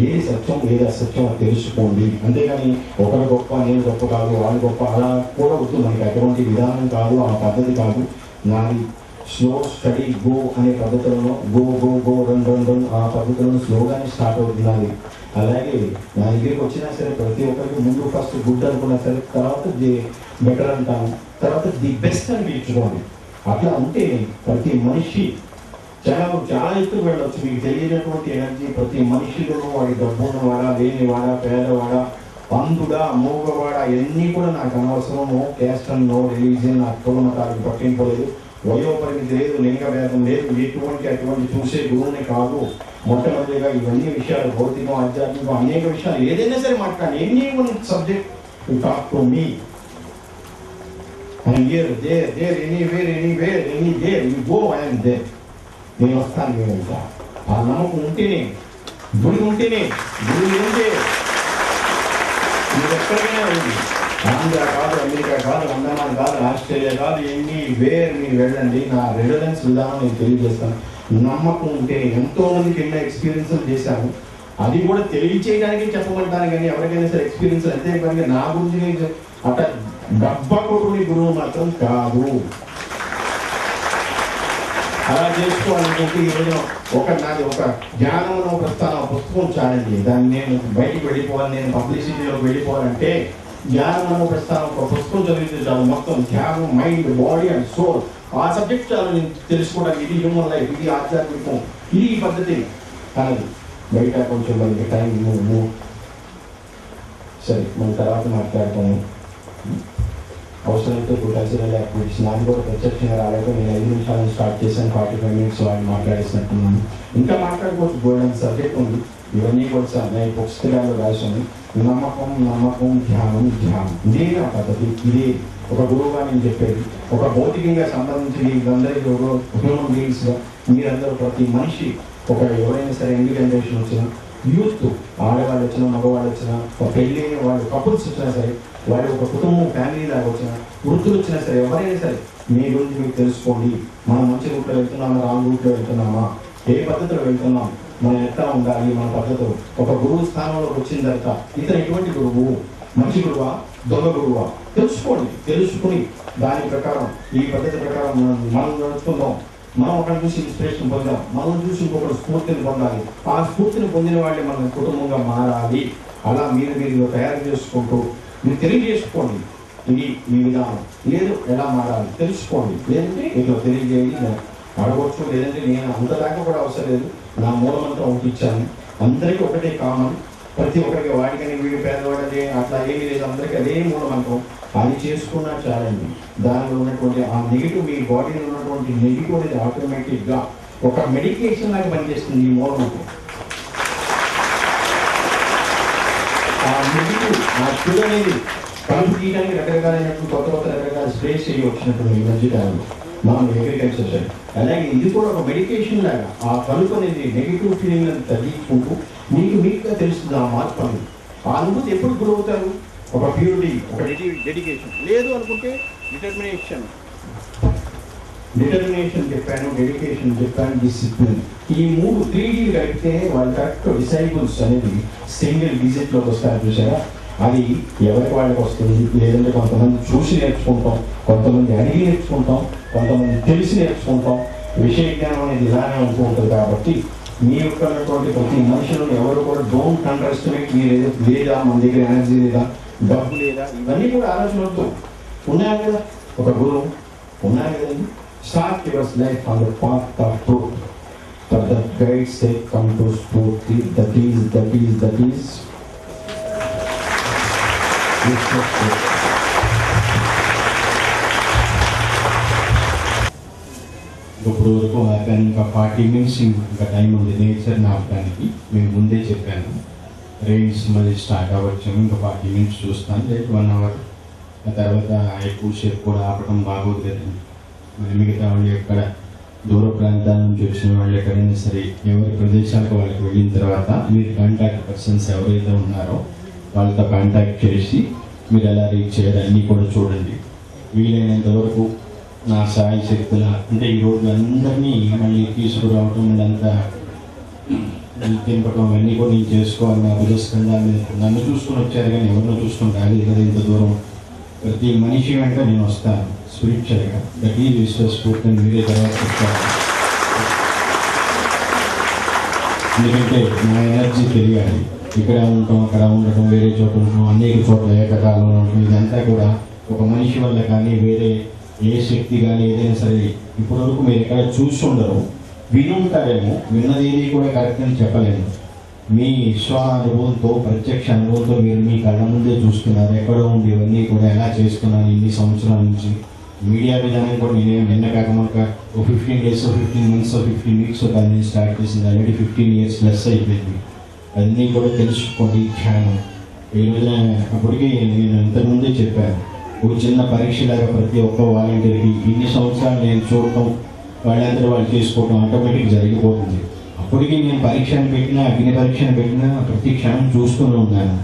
ఏది సత్యం ఏది అసత్యం తెలుసుకోండి. అంతేగాని ఒకరు గొప్ప నేను గొప్ప కాదు, వాళ్ళు గొప్ప అలా కూడా వద్దు. మనకి అటువంటి విధానం కాదు, ఆ పద్ధతి కాదు. నాది స్లో స్టడీ గో అనే పద్ధతులను go go go run run run ఆ పద్ధతులను స్లోగానే స్టార్ట్ అవుతున్నది. అలాగే నా దగ్గరికి వచ్చినా సరే ప్రతి ఒక్కరికి ముందు ఫస్ట్ గుడ్ అనుకున్నా సరే, తర్వాత ది బెటర్ అంటాను, తర్వాత ది బెస్ట్ అని పిలుచుకోండి. అట్లా ఉంటే ప్రతి మనిషి చాలా ఎత్తుకు వెళ్ళవచ్చు. మీకు తెలియనటువంటి ఎనర్జీ ప్రతి మనిషిలో, వాడి డబ్బు ఉన్నవాడా, లేనివాడా, పేదవాడా, అందుడా మూగవాడ అవన్నీ కూడా నాకు అనవసరం. No caste and no religion, నాకు కుల మతాలకు పట్టింపులేదు, వయోపరిమితి లేదు, లింగ భేదం లేదు, అటువంటి చూసే గురువుని కాదు. మొట్టమొదటిగా ఇవన్నీ విషయాలు భౌతికం, ఆధ్యాత్మికం, అనేక విషయాలు ఏదైనా సరే మాట్లాడి any one subject you talk to me. I'm here, there, anywhere, any there, you go, I am there. నేను వస్తాను, నేను వెళ్తా. ఆ నమ్మకం ఉంటేనే, గుడి ఉంటేనే, గుడి ఉంటే మీరు ఎక్కడికైనా వెళ్ళి, ఆంధ్ర కాదు, అమెరికా కాదు, అండమాన్ కాదు, ఆస్ట్రేలియా కాదు, ఎనీవేర్ మీరు వెళ్ళండి. నా రెసిడెన్స్ విధానం నేను తెలియజేస్తాను. నమ్మకం ఉంటే ఎంతో మందికి ఎన్నో ఎక్స్పీరియన్స్లు చేశాను. అది కూడా తెలియచేయడానికి చెప్పమంటాను, కానీ ఎవరికైనా సరే ఎక్స్పీరియన్స్ అంతే. కానీ నా గురించి నేను అట్లా డబ్బా కొట్టుకునే గురువు మాత్రం కాదు. అలా చేసుకోవాలనుకుంటే ఈరోజు నాది ఒక జ్ఞానంలో ప్రస్థానం పుస్తకం చాలండి. దాన్ని నేను బయటికి వెళ్ళిపోవాలి, నేను పబ్లిసిటీలోకి వెళ్ళిపోవాలంటే జ్ఞానంలో ప్రస్థానం ఒక పుస్తకం చదివితే చాలు. మొత్తం ధ్యానం, మైండ్, బాడీ అండ్ సోల్, ఆ సబ్జెక్ట్ చాలు నేను తెలుసుకోవడానికి. ఇది హ్యూమన్ లైఫ్, ఇది ఆధ్యాత్మికం, ఇది ఈ పద్ధతి కాదు. బయట కొంచెం మనకి టైం సరే, మన తర్వాత మాట్లాడతాము. అవసరంతో కల్చరల్ యాక్టివిటీస్ నాకు కూడా ప్రత్యక్షంగా రాలేదు. నేను 5 నిమిషాలను స్టార్ట్ చేశాను, 45 మినిట్స్ వాడిని మాట్లాడేసినట్టున్నాను. ఇంకా మాట్లాడుకోవచ్చు, గోల్డెన్ సబ్జెక్ట్ ఉంది. ఇవన్నీ కూడా నేను పుస్తకాలు రాశాను. నమ్మకం, ధ్యానం. ఇదే నా పద్ధతి, ఇదే ఒక గురువుగా నేను చెప్పేది. ఒక భౌతికంగా సంబంధించి మీరందరికీ హ్యూమన్ బీయింగ్స్గా మీరందరూ ప్రతి మనిషి ఎవరైనా సరే యంగ్ జనరేషన్ వచ్చినా, యూత్, ఆడవాళ్ళు వచ్చినా, మగవాళ్ళు వచ్చినా, ఒక పెళ్ళి వాళ్ళు కపుల్స్ వచ్చినా సరే, వారి ఒక కుటుంబం, ఫ్యామిలీ లాగా వచ్చినా, వృద్ధులు వచ్చినా సరే, ఎవరైనా సరే మీ గురించి మీకు తెలుసుకోండి. మనం మంచి రూట్లో వెళ్తున్నామా, రాంగ్ రూట్లో వెళ్తున్నామా, ఏ పద్ధతిలో వెళ్తున్నాం, మనం ఎట్లా ఉండాలి, మన పద్ధతులు. ఒక గురువు స్థానంలోకి వచ్చిన తర్వాత ఇతను ఎటువంటి గురువు, మంచి గురువా, దొంగ గురువా తెలుసుకోండి. తెలుసుకుని దాని ప్రకారం, ఈ పద్ధతి ప్రకారం మనం నడుచుకుందాం. మనం ఒకరిని చూసి ఇన్స్పిరేషన్ పొందాం, మనం చూసి ఇంకొకరు స్ఫూర్తిని పొందాలి. ఆ స్ఫూర్తిని పొందిన వాళ్ళని మనం కుటుంబంగా మారాలి. అలా మీరు తయారు చేసుకుంటూ మీరు తెలియజేసుకోండి. ఇది మీ విధానం, లేదు ఎలా మారాలి తెలుసుకోండి. లేదంటే ఇట్లా తెలియజేయండి, అడగవచ్చు. లేదంటే నేను అంతదాకా కూడా అవసరం లేదు, నా మూలమంతా ఒకటి ఇచ్చాను. అందరికీ ఒకటే కామన్, ప్రతి ఒక్కరికి వాడికని వీడి పేదవాడని అట్లా ఏమీ లేదు, అందరికీ అదే మూలమంత్రం. అది చేసుకున్నా చాలండి. దానిలో ఉన్నటువంటి ఆ నెగిటివ్, మీ బాడీలో ఉన్నటువంటి నెగిటివ్ అనేది ఆటోమేటిక్గా ఒక మెడికేషన్ లాగా పనిచేస్తుంది ఈ మూలమంత్రం. ఆ నెగిటివ్, ఆ చెడు అనేది కలుపు తీయడానికి రకరకాలైనటువంటి కొత్త రకరకాల స్ప్రేస్ చేయి వచ్చినటువంటి ఈ మధ్యకాలంలో మనం అగ్రికల్చర్ సైడ్. అలాగే ఇది కూడా ఒక మెడికేషన్ లాగా ఆ కలుపు అనేది నెగిటివ్ ఫీలింగ్ అని తగ్గించుకుంటూ మీకుగా తెలుస్తుంది ఆ మార్పు అనేది. ఆ అనుభూతి ఎప్పుడు గురవుతారు? ఒక ప్యూరిటీ, ఒక డెడికేషన్. లేదు అనుకుంటే డిటర్మినేషన్ చెప్పాను, డెడికేషన్ చెప్పాను, డిసిప్లిన్. ఈ 3D కలిపితే వాళ్ళు కరెక్ట్ డిసైబుల్స్ అనేది సింగిల్ డిజిట్లోకి వస్తారు. చూసారా? అది ఎవరికి వాళ్ళకి వస్తుంది. లేదంటే కొంతమంది చూసి నేర్చుకుంటాం, కొంతమంది అడిగి నేర్చుకుంటాం, కొంతమంది తెలిసి నేర్చుకుంటాం. విషయ జ్ఞానం అనేది ఇలానే ఉంటూ ఉంటుంది. కాబట్టి మీ యొక్క ప్రతి మనుషులు ఎవరు కూడా డోంట్ అండర్ ఎస్టిమేట్. మీరు లేదా, మన దగ్గర ఎనర్జీ లేదా, డబ్బు లేదా, ఇవన్నీ కూడా ఆలోచనలతో ఉన్నాయి కదా. ఒక గురువు ఉన్నాయి కదండి. Start your life on the path of truth. For the guides they come to స్ఫూర్తి. దట్ ఈస్ ఇప్పుడు వరకు ఆపాను. ఇంకా 40 మినిట్స్ ఇంకా టైం ఉంది నేచర్ని ఆపడానికి. మేము ముందే చెప్పాను, రెయిన్స్ మళ్ళీ స్టార్ట్ అవ్వచ్చు. ఇంకా 40 మినిట్స్ చూస్తాను, లేదు 1 అవర్. ఆ తర్వాత ఎక్కువసేపు కూడా ఆపడం బాగోదు కదండి. మరి మిగతా వాళ్ళు ఎక్కడ దూర ప్రాంతాల నుంచి వచ్చిన వాళ్ళు ఎక్కడైనా సరే ఎవరి ప్రదేశాలకు వాళ్ళకి వెళ్ళిన తర్వాత మీరు కాంటాక్ట్ పర్సన్స్ ఎవరైతే ఉన్నారో వాళ్ళతో కాంటాక్ట్ చేసి మీరు ఎలా రీచ్ చేయాలి అన్నీ కూడా చూడండి. వీలైనంత వరకు నా సాయి శక్తుల అంటే ఈరోజు అందరినీ మళ్ళీ తీసుకురావటం, అంతా తింపటం అన్నీ కూడా నేను చేసుకోవాలి. నా బుధస్కంధాన్ని నన్ను చూసుకొని వచ్చారు, కానీ ఎవరినో చూసుకొని రాలేదు కదా ఇంత దూరం. ప్రతి మనిషి వెంట నేను వస్తాను స్పిరిచువల్గా. దట్ ఈజ్ విశ్వస్ఫూర్తి అని మీరే తర్వాత చెప్తారు. ఎందుకంటే నా ఎనర్జీ తెలియాలి. ఇక్కడ ఉంటాం, అక్కడ ఉండటం, వేరే చోట ఉండటం, అనేక చోట్ల ఏకకాలంలో ఉండటం, ఇదంతా కూడా ఒక మనిషి వల్ల కానీ వేరే ఏ శక్తి కానీ ఏదైనా సరే ఇప్పటివరకు మీరు ఎక్కడ చూసి ఉండరు. వినుంటారేమో, విన్నది ఏది కూడా కరెక్ట్ అని చెప్పలేము. మీ స్వ అనుభవంతో, ప్రత్యక్ష అనుభవంతో మీరు మీ కళ్ళ ముందే చూస్తున్నారు. ఎక్కడో ఉండి ఇవన్నీ కూడా ఎలా చేస్తున్నాను ఇన్ని సంవత్సరాల నుంచి. మీడియా విధానం కూడా నేను నిన్న కాక మనక 15 days 15 months 15 weeks కాదు నేను స్టార్ట్ చేసింది. ఆల్రెడీ 15 years ప్లస్ అయిపోయింది. అన్నీ కూడా తెలుసుకోండి ధ్యానం. ఈ రోజున అప్పటికి నేను ఇంతకుముందే చెప్పాను, ఒక చిన్న పరీక్షలాగా ప్రతి ఒక్క వాలంటీర్కి ఇన్ని సంవత్సరాలు నేను చూడటం, వాళ్ళందరూ వాళ్ళు చేసుకోవటం ఆటోమేటిక్ జరిగిపోతుంది. అప్పటికి నేను పరీక్షను పెట్టినా, అగ్ని పరీక్షను పెట్టినా ప్రతి క్షణం చూస్తూనే ఉన్నాను.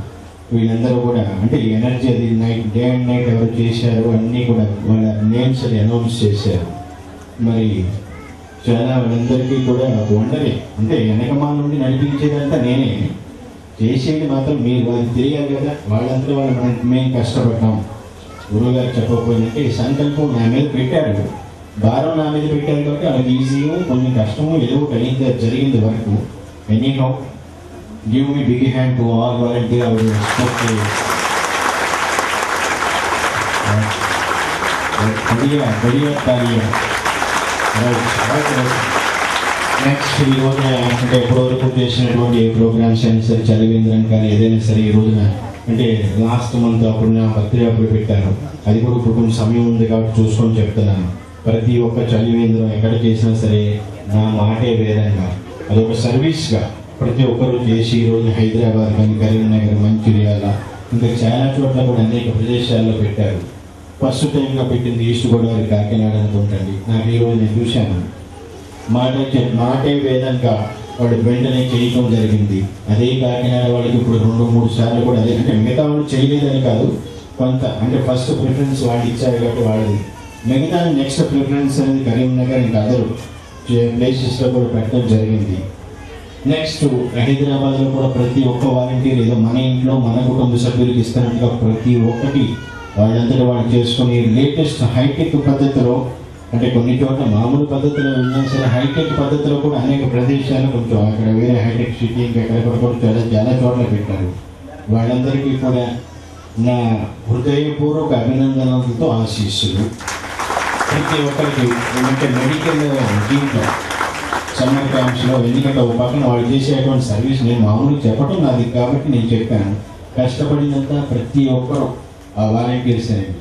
వీళ్ళందరూ కూడా అంటే ఎనర్జీ అది డే అండ్ నైట్ ఎవరు చేశారు అన్నీ కూడా వాళ్ళ నేమ్స్ అది అనౌన్స్ చేశారు. మరి చాలా వాళ్ళందరికీ కూడా వండరే, అంటే వెనకమా నుండి నడిపించేదంతా నేనే, చేసేది మాత్రం మీరు. వాళ్ళకి తెలియాలి కదా, వాళ్ళంతా వాళ్ళు మేము కష్టపడ్డాం. గురువు గారు చెప్పకపోయిందంటే ఈ సంకల్పం నా మీద పెట్టారు, భారం నా మీద పెట్టారు కాబట్టి వాళ్ళకి ఈజీగా కొంచెం కష్టము ఏదో జరిగింది వరకు. Any how give me big hand to all volunteer our next ఈ రోజున అంటే ఇప్పటివరకు చేసినటువంటి ఏ ప్రోగ్రామ్స్ అయినా సరే, చలివేంద్రం కానీ ఏదైనా సరే ఈ రోజున అంటే లాస్ట్ మంత్ అప్పుడు నా బర్త్డే అప్పుడు పెట్టారు. అది కూడా ఇప్పుడు కొంచెం సమయం ఉంది కాబట్టి చూసుకొని చెప్తున్నాను. ప్రతి ఒక్క చలివేంద్రం ఎక్కడ చేసినా సరే నా మాటే వేదంగా, అదొక సర్వీస్గా ప్రతి ఒక్కరు చేసి ఈరోజు హైదరాబాద్ కానీ, కరీంనగర్, మంచిర్యాల ఇంకా చాలా చోట్ల కూడా అనేక ప్రదేశాల్లో పెట్టారు. ఫస్ట్ టైంగా పెట్టింది ఈస్ట్ గోదావరి, కాకినాడ అనుకుంటండి. నాకు ఈరోజు నేను చూశాను, మాటే వేదంగా వాడు వెంటనే చేయటం జరిగింది. అదే కాకినాడ వాళ్ళకి ఇప్పుడు 2-3 సార్లు కూడా అదే, అంటే మిగతా వాళ్ళు చేయలేదని కాదు, కొంత అంటే ఫస్ట్ ప్రిఫరెన్స్ వాళ్ళు ఇచ్చారు కాబట్టి వాళ్ళది, మిగతా నెక్స్ట్ ప్రిఫరెన్స్ అనేది కరీంనగర్ ఇంకా అదర్ ప్లేసెస్లో కూడా పెట్టడం జరిగింది. నెక్స్ట్ హైదరాబాద్లో కూడా ప్రతి ఒక్క వాలంటీర్ ఏదో మన ఇంట్లో మన కుటుంబ సభ్యులకి ఇస్తున్నట్టుగా ప్రతి ఒక్కటి వాళ్ళందరూ వాళ్ళు చేసుకొని లేటెస్ట్ హైటెక్ పద్ధతిలో, అంటే కొన్ని చోట్ల మామూలు పద్ధతిలో ఉన్నా సరే హైటెక్ పద్ధతిలో కూడా అనేక ప్రదేశాలు కొంచెం అక్కడ వేరే హైటెక్ సిటీ ఇంకా ఎక్కడ కూడా చాలా చోట్ల పెట్టారు. వాళ్ళందరికీ కూడా నా హృదయపూర్వక అభినందనలతో ఆశీస్సులు. ప్రతి ఒక్కరికి అంటే మెడికల్ దీంట్లో సమ్మర్ క్యాంప్స్లో, ఎందుకంటే ఒక పక్కన వాళ్ళు చేసేటువంటి సర్వీస్ నేను మామూలుగా చెప్పడం నాది కాబట్టి నేను చెప్పాను. కష్టపడినంత ప్రతి ఒక్కరు ఆ వాలంటీర్స్ అనేది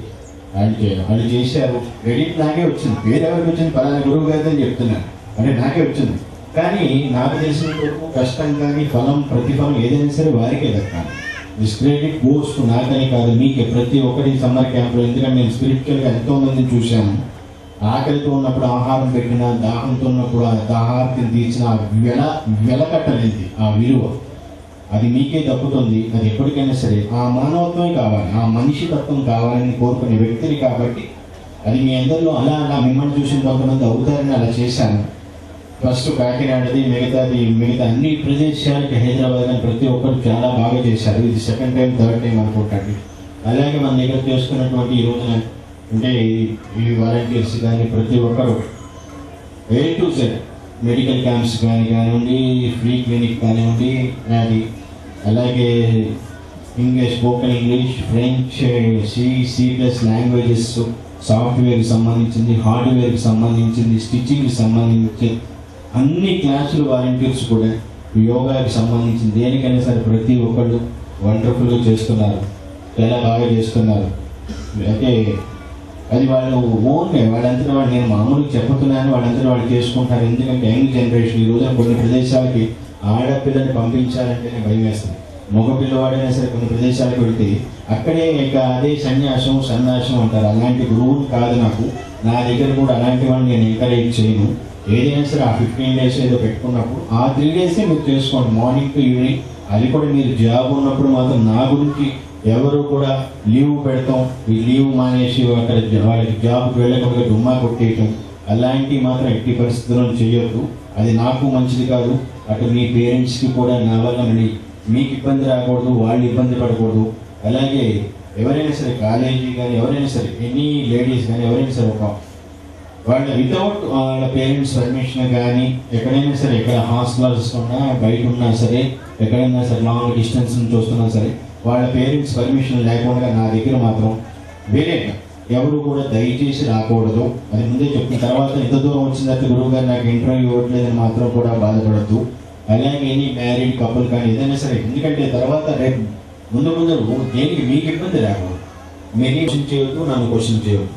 వాళ్ళు చేశారు. క్రెడిట్ నాకే వచ్చింది, వేరెవరికి వచ్చింది పలానా గురువు గారితో చెప్తున్నాను అంటే నాకే వచ్చింది. కానీ నాకు తెలిసిన వరకు కష్టం కానీ ప్రతిఫలం ఏదైనా సరే వారికే దక్కాలి. దిస్ క్రెడిట్ గోస్ టు నాకని కాదు, మీకే ప్రతి ఒక్కరి సమ్మర్ క్యాంప్లో. ఎందుకంటే నేను స్పిరిచువల్గా ఎంతోమందిని చూశాను. ఆకలితో ఉన్నప్పుడు ఆహారం పెట్టిన, దాహంతో ఉన్నప్పుడు ఆ దాహార్తిని తీర్చిన వెలకట్టలేదు ఆ విలువ, అది మీకే దక్కుతుంది. అది ఎప్పటికైనా సరే ఆ మానవత్వమే కావాలి, ఆ మనిషి తత్వం కావాలని కోరుకునే వ్యక్తిని కాబట్టి అది మీ అందరిలో అలా మిమ్మల్ని చూసిన కొంతమంది అవుతారని అలా చేశాను. ఫస్ట్ కాకినాడది, మిగతా అన్ని ప్రదేశాలకి హైదరాబాద్ కానీ ప్రతి ఒక్కరు చాలా బాగా చేశారు. ఇది సెకండ్ టైం థర్డ్ టైం అనుకుంటాను. అలాగే మన దగ్గర చేసుకున్నటువంటి ఈ రోజున అంటే ఈ వాలంటీర్స్ కానీ ప్రతి ఒక్కరు A to Z medical camps కానివ్వండి, ఫ్రీ క్లినిక్ కానివ్వండి, అది అలాగే English, spoken English, French, C++ languages, సాఫ్ట్వేర్కి సంబంధించింది, హార్డ్వేర్కి సంబంధించింది, స్టిచ్చింగ్కి సంబంధించి అన్ని క్లాసులు వాలంటీర్స్ కూడా, యోగాకి సంబంధించింది దేనికైనా సరే ప్రతి ఒక్కళ్ళు వండర్ఫుల్గా చేస్తున్నారు, చాలా బాగా చేస్తున్నారు. అయితే అది వాళ్ళు ఓన్గా వాళ్ళంతా వాళ్ళు నేను మామూలుగా చెప్పుతున్నాను, వాళ్ళంతా వాళ్ళు చేసుకుంటారు. ఎందుకంటే యంగ్ జనరేషన్ ఈ రోజున కొన్ని ప్రదేశాలకి ఆడపిల్లని పంపించాలంటేనే భయం వేస్తుంది. మగ పిల్లవాడైనా సరే కొన్ని ప్రదేశాలకు వెళ్తే అక్కడే ఇక అదే సన్యాసం అంటారు. అలాంటి గురువులు కాదు నాకు, నా దగ్గర కూడా అలాంటి వాళ్ళని నేను ఎంకరేజ్ చేయను. ఏదైనా సరే ఆ 15 days ఏదో పెట్టుకున్నప్పుడు ఆ 3 days మీరు చేసుకోండి, మార్నింగ్ టు ఈవినింగ్. అది కూడా మీరు జాబ్ ఉన్నప్పుడు మాత్రం నా గురించి ఎవరు కూడా లీవ్ పెడతాం, ఈ లీవ్ మానేసి అక్కడ వాళ్ళకి జాబ్కి వెళ్ళకుండా డుమ్మా కొట్టేయటం అలాంటివి మాత్రం ఎట్టి పరిస్థితుల్లో చేయొద్దు. అది నాకు మంచిది కాదు, అటు మీ పేరెంట్స్కి కూడా నా వల్ల మళ్ళీ మీకు ఇబ్బంది రాకూడదు, వాళ్ళు ఇబ్బంది పడకూడదు. అలాగే ఎవరైనా సరే కాలేజీ కానీ ఎవరైనా సరే ఎనీ లేడీస్ కానీ ఎవరైనా సరే ఒక వాళ్ళ వితౌట్ వాళ్ళ పేరెంట్స్ పర్మిషన్ కానీ ఎక్కడైనా సరే, ఎక్కడ హాస్టల్స్ ఉన్నా బయట ఉన్నా సరే, ఎక్కడైనా సరే లాంగ్ డిస్టెన్స్ నుంచి వస్తున్నా సరే వాళ్ళ పేరెంట్స్ పర్మిషన్ లేకుండా నా దగ్గర మాత్రం వేరే ఎవరు కూడా దయచేసి రాకూడదు. అది ముందే చెప్పిన తర్వాత ఇంత దూరం వచ్చిన తర్వాత గురువు గారు నాకు ఇంటర్వ్యూ ఇవ్వట్లేదని మాత్రం కూడా బాధపడద్దు. అలాగే ఎనీ మ్యారీడ్ కపుల్ కానీ ఏదైనా సరే, ఎందుకంటే తర్వాత రేపు ముందు దేనికి మీకు ఇబ్బంది రాకూడదు. మీరు క్వశ్చన్ చేయొద్దు, నన్ను క్వశ్చన్ చేయొద్దు.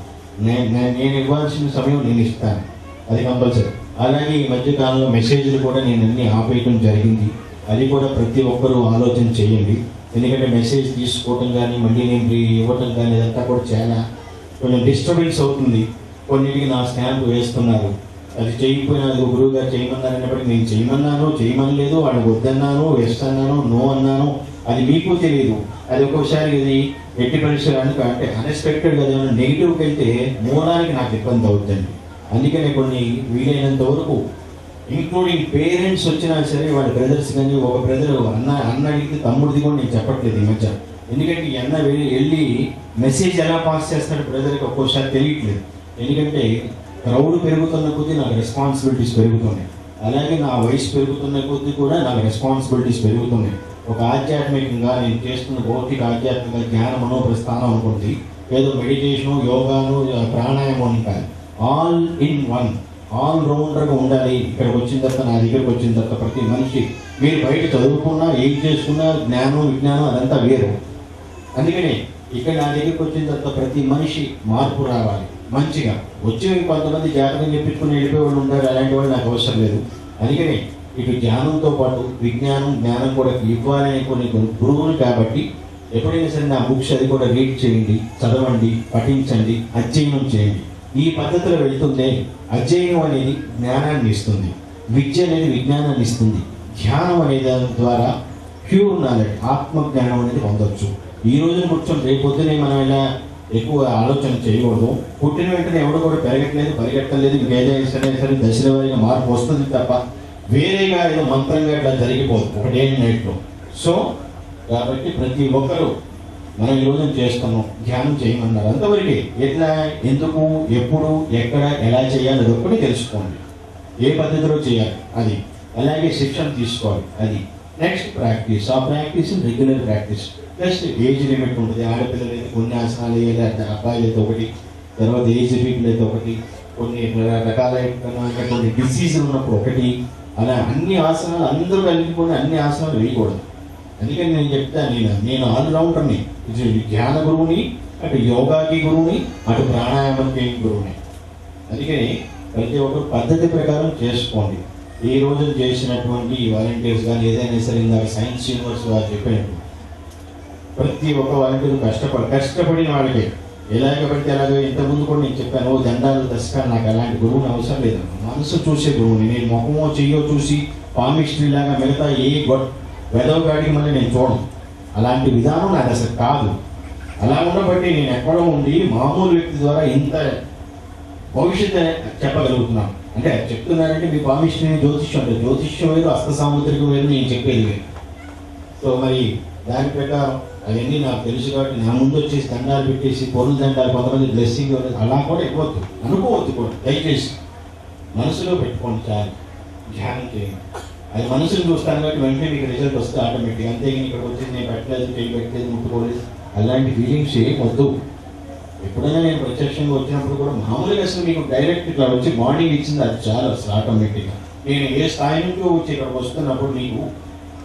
నేను ఇవ్వాల్సిన సమయం నేను ఇస్తాను, అది కంపల్సరీ. అలాగే ఈ మధ్య కాలంలో మెసేజ్లు కూడా నేను అన్ని ఆపేయటం జరిగింది. అది కూడా ప్రతి ఒక్కరూ ఆలోచన చేయండి. ఎందుకంటే మెసేజ్ తీసుకోవటం కానీ మళ్ళీ నేను ఇవ్వటం కానీ ఇదంతా కూడా చాలా కొంచెం డిస్టర్బెన్స్ అవుతుంది. కొన్నిటికి నా స్టాంప్ వేస్తున్నారు, అది చేయకపోయినా అది గురువు గారు చేయమన్నారు అన్నప్పటికీ నేను చేయమనలేదు, వాళ్ళకి వద్దన్నాను, వేస్తున్నాను, నో అన్నాను, అది మీకు తెలియదు. అది ఒక్కొక్కసారి ఇది ఎట్టి పరిస్థితులు అంటే అన్ఎక్స్పెక్టెడ్గా ఏమైనా నెగిటివ్కి వెళ్తే మూలానికి నాకు ఇబ్బంది అవుతుందండి. అందుకనే కొన్ని వీలైనంత వరకు ఇంక్లూడింగ్ పేరెంట్స్ వచ్చినా సరే వాళ్ళ బ్రదర్స్ కానీ, ఒక బ్రదర్ అన్న అడిగితే తమ్ముడిది కూడా నేను చెప్పట్లేదు ఈ మధ్య. ఎందుకంటే ఈ అన్న వెళ్ళి మెసేజ్ ఎలా పాస్ చేస్తాడు బ్రదర్కి ఒక్కోసారి తెలియట్లేదు. ఎందుకంటే క్రౌడ్ పెరుగుతున్న కొద్దీ నాకు రెస్పాన్సిబిలిటీస్ పెరుగుతున్నాయి. అలాగే నా వయసు పెరుగుతున్న కొద్దీ కూడా నాకు రెస్పాన్సిబిలిటీస్ పెరుగుతున్నాయి. ఒక ఆధ్యాత్మికంగా నేను చేస్తున్న భౌతిక ఆధ్యాత్మిక జ్ఞాన మనోప్రస్థానం అనుకుంది, ఏదో మెడిటేషను, యోగాను, ప్రాణాయామం కాదు, ఆల్ ఇన్ వన్, ఆల్ రౌండర్గా ఉండాలి. ఇక్కడికి వచ్చిన తర్వాత, నా దగ్గరికి వచ్చిన తర్వాత ప్రతి మనిషి, మీరు బయట చదువుకున్నా ఏం చేసుకున్నా జ్ఞానం విజ్ఞానం అదంతా వేరు. అందుకని ఇక్కడ నా దగ్గరికి వచ్చిన తర్వాత ప్రతి మనిషి మార్పు రావాలి మంచిగా. వచ్చి కొంతమంది జాతకం చెప్పించుకుని వెళ్ళిపోయే వాళ్ళు ఉంటారు, అలాంటి వాళ్ళు నాకు అవసరం లేదు. అందుకని ఇటు జ్ఞానంతో పాటు జ్ఞానం కూడా ఇవ్వాలని కొన్ని గురువులు కాబట్టి ఎప్పుడైనా సరే నా బుక్స్ అది కూడా రీడ్ చేయండి, చదవండి, పఠించండి, అధ్యయనం చేయండి. ఈ పద్ధతిలో వెళ్తుంటే అధ్యయనం అనేది జ్ఞానాన్ని ఇస్తుంది, విద్య అనేది విజ్ఞానాన్ని ఇస్తుంది, ధ్యానం అనే దాని ద్వారా ప్యూర్ నాలెడ్జ్, ఆత్మజ్ఞానం అనేది పొందవచ్చు. ఈ రోజున కూర్చొని రేపొద్దునే మనం ఇలా ఎక్కువ ఆలోచన చేయకూడదు. పుట్టిన వెంటనే ఎవడు కూడా పెరగట్లేదు, పరిగెట్టలేదు. ఇంకేదైనా సరే దశల వారీగా మార్పు వస్తుంది తప్ప వేరేగా ఏదో మంత్రంగా ఇట్లా జరిగిపోదు ఒక డే అండ్ నైట్లో. సో కాబట్టి ప్రతి ఒక్కరూ మనం ఈ రోజున చేస్తున్నాం, ధ్యానం చేయమన్నారు అంతవరకు. ఎట్లా, ఎందుకు, ఎప్పుడు, ఎక్కడ, ఎలా చేయాలి అది ఒక్కటి తెలుసుకోండి. ఏ పద్ధతిలో చేయాలి అది, అలాగే శిక్షణ తీసుకోవాలి అది. నెక్స్ట్ ప్రాక్టీస్, ఆ practice regular practice. Plus age limit ఉంటుంది. ఆడపిల్లలు అయితే కొన్ని ఆసనాలు వేయాలి, అబ్బాయిలు అయితే ఒకటి, తర్వాత ఏజ్ పీపుల్ అయితే ఒకటి, కొన్ని రకాలైన కొన్ని డిసీజ్ ఉన్నప్పుడు ఒకటి, అలా అన్ని ఆసనాలు అందరూ కలిగిపోయి అన్ని ఆసనాలు వేయకూడదు. అందుకని నేను చెప్తాను, నేను ఆల్రౌండర్ని, ఇది ధ్యాన గురువుని, అటు యోగాకి గురువుని, అటు ప్రాణాయామానికి గురువుని. అందుకని ప్రతి ఒక్కరు పద్ధతి ప్రకారం చేసుకోండి. ఈ రోజు చేసినటువంటి వాలంటీర్స్ కానీ ఏదైనా సరే, ఇందాక సైన్స్ యూనివర్స్ వారు చెప్పినట్టు ప్రతి ఒక్క వాలంటీర్ కష్టపడిన వాళ్ళకి ఎలాగ పడితే అలాగే. ఇంతకుముందు కూడా నేను చెప్పాను, దండాలు దశకాలు, నాకు అలాంటి గురువుని అవసరం లేదు. మనసు చూసే గురువుని, నేను ముఖమో చెయ్యో చూసి పామిస్ట్రీ లాగా మిగతా ఏ వెదవగాడికి మళ్ళీ నేను చూడను. అలాంటి విధానం నాకు అసలు కాదు. అలా ఉండబట్టి నేను ఎక్కడో ఉండి మామూలు వ్యక్తి ద్వారా ఇంత భవిష్యత్తు చెప్పగలుగుతున్నాను. అంటే చెప్తున్నానంటే మీ పామిస్ట్రీ జ్యోతిష్యం అంటే జ్యోతిష్యం వేరు, హస్త సాముద్రికం వేరు, నేను చెప్పేది వేరు. సో మరి దాని ప్రకారం అవన్నీ నాకు తెలుసు కాబట్టి నా ముందు వచ్చేసి దండాలు పెట్టేసి పొరులు దండాలు, కొంతమంది బ్లెస్సింగ్ అలా కూడా ఇవ్వద్దు, అనుకోవద్దు కూడా. దయచేసి మనసులో పెట్టుకోండి చాలు, ధ్యానం చేయండి. అది మనసును చూస్తాను కాబట్టి వెంటనే మీకు రిజల్ట్ వస్తే ఆటోమేటిక్. అంతేగాని ఇక్కడికి వచ్చి నేను పెట్టలేదు, చేయి పెట్టలేదు, ముట్టుకోలేదు, అలాంటి ఫీలింగ్స్ ఏం వద్దు. ఎప్పుడైనా నేను ప్రత్యక్షంగా వచ్చినప్పుడు కూడా మామూలుగా అసలు మీకు డైరెక్ట్ ఇట్లా వచ్చి మార్నింగ్ ఇచ్చింది అది చాలా అసలు ఆటోమేటిక్గా. నేను ఏ స్థాయి నుంచో వచ్చి ఇక్కడికి వస్తున్నప్పుడు మీకు,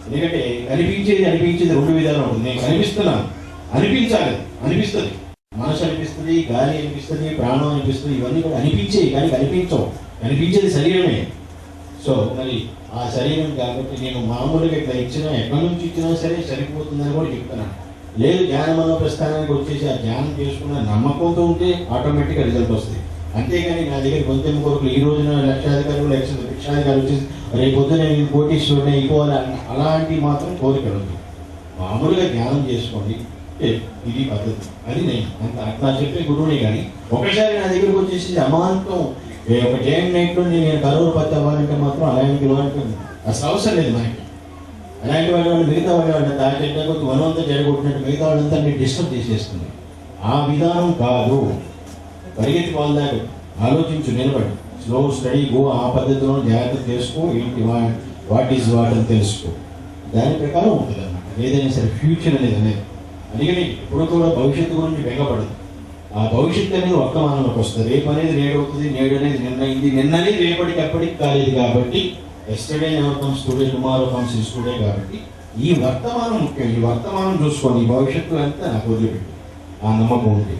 ఎందుకంటే అనిపించేది రెండు విధాలు ఉంటుంది. నేను కనిపిస్తున్నాను, అనిపిస్తుంది, మనసు అనిపిస్తుంది, గాలి అనిపిస్తుంది, ప్రాణం అనిపిస్తుంది, ఇవన్నీ కూడా అనిపించేవి కానీ కనిపించవు. కనిపించేది శరీరమే. సో మరి ఆ శరీరం కాబట్టి నేను మామూలుగా ఇట్లా ఇచ్చినా, ఎక్కడి నుంచి ఇచ్చినా సరే సరిపోతుందని కూడా చెప్తున్నాను. లేదు ధ్యానం ప్రస్థానానికి వచ్చేసి ఆ ధ్యానం చేసుకున్న నమ్మకంతో ఉంటే ఆటోమేటిక్గా రిజల్ట్ వస్తుంది. అంతేగాని నా దగ్గర గొంతెమ్మ కొరకు ఈ రోజున లక్షాధికారులు లక్షాధికారులు వచ్చేసి రేపు పొద్దున నేను కోటీశ్వరుని అయిపోవాలని అలాంటి మాత్రం కోరికలు ఉంది. మామూలుగా ధ్యానం చేసుకోండి, ఇది పద్ధతి. అది నేను అట్లా చెప్పే గురువుని. కానీ ఒకసారి నా దగ్గరకు వచ్చేసి అమాంతం ఒక డే అండ్ నైట్లో నేను కరోపతి అవ్వాలంటే మాత్రం అలాంటి వాళ్ళకి అసలు అవసరం లేదు మనకి. అలాంటి వాళ్ళు మిగతా వాళ్ళు దాంట్లో వనంతా జరగొట్టినట్టు మిగతా వాళ్ళంతా నేను డిస్టర్బ్ చేసేస్తుంది. ఆ విధానం కాదు. పరిగెత్తి వాళ్ళదాకా ఆలోచించు, నిలబడి స్లో స్టడీ గో, ఆ పద్ధతిలో జాగ్రత్త చేసుకో, ఏంటి వాట్ ఈజ్ వాట్ అని తెలుసుకో. దాని ప్రకారం ఉంటుంది అన్నమాట ఏదైనా సరే ఫ్యూచర్ అనేది. అందుకని ఇప్పుడు కూడా భవిష్యత్తు గురించి బెంగపడదు. ఆ భవిష్యత్తు అనేది ఒక్క మానవులకు వస్తుంది. రేపు అనేది నేడు అవుతుంది, నేడు అనేది నిన్నైంది, నిన్ననే రేపటికి ఎప్పటికి కాలేదు. కాబట్టి yesterday never comes today, tomorrow comes is today. కాబట్టి ఈ వర్తమానం ముఖ్యం. ఈ వర్తమానం చూసుకోండి. ఈ భవిష్యత్తు అంతా నాకు వదిలిపెట్టు. ఆ నమ్మకం ఉంది.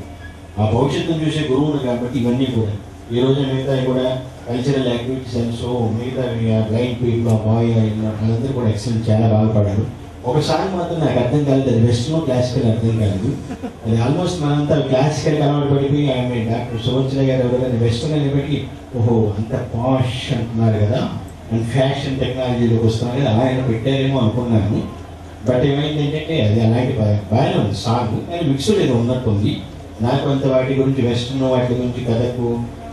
ఆ భవిష్యత్తును చూసే గురువులు కాబట్టి ఇవన్నీ కూడా ఈ రోజు మిగతా కూడా కల్చరల్ యాక్టివిటీస్ అండ్ సో మిగతా బ్లైండ్ పీపుల్, ఆ బాయ్ వాళ్ళందరూ కూడా ఎక్సలెంట్, చాలా బాగుపడారు. ఒక సాంగ్ మాత్రం నాకు అర్థం కాలేదు. అది వెస్ట్రన్ క్లాసికల్ అర్థం కాలేదు. అది ఆల్మోస్ట్ మనంతా క్లాసికల్ అలవాటు పడిపోయి ఆమె డాక్టర్ సువర్చన గారు ఎవరైనా వెస్ట్రన్ నిలబెట్టి ఓహో అంత పాష్ అంటున్నారు కదా, అండ్ ఫ్యాషన్ టెక్నాలజీలోకి వస్తున్నారు కదా, ఆయన పెట్టారేమో అనుకున్నాను. బట్ ఏమైంది ఏంటంటే అది అలాంటి బాగానే ఉంది సాంగ్, కానీ మిక్స్డ్ ఏదో ఉన్నట్టుంది. నాకు అంత వాటి గురించి వెస్ట్రన్, వాటి గురించి కథకు,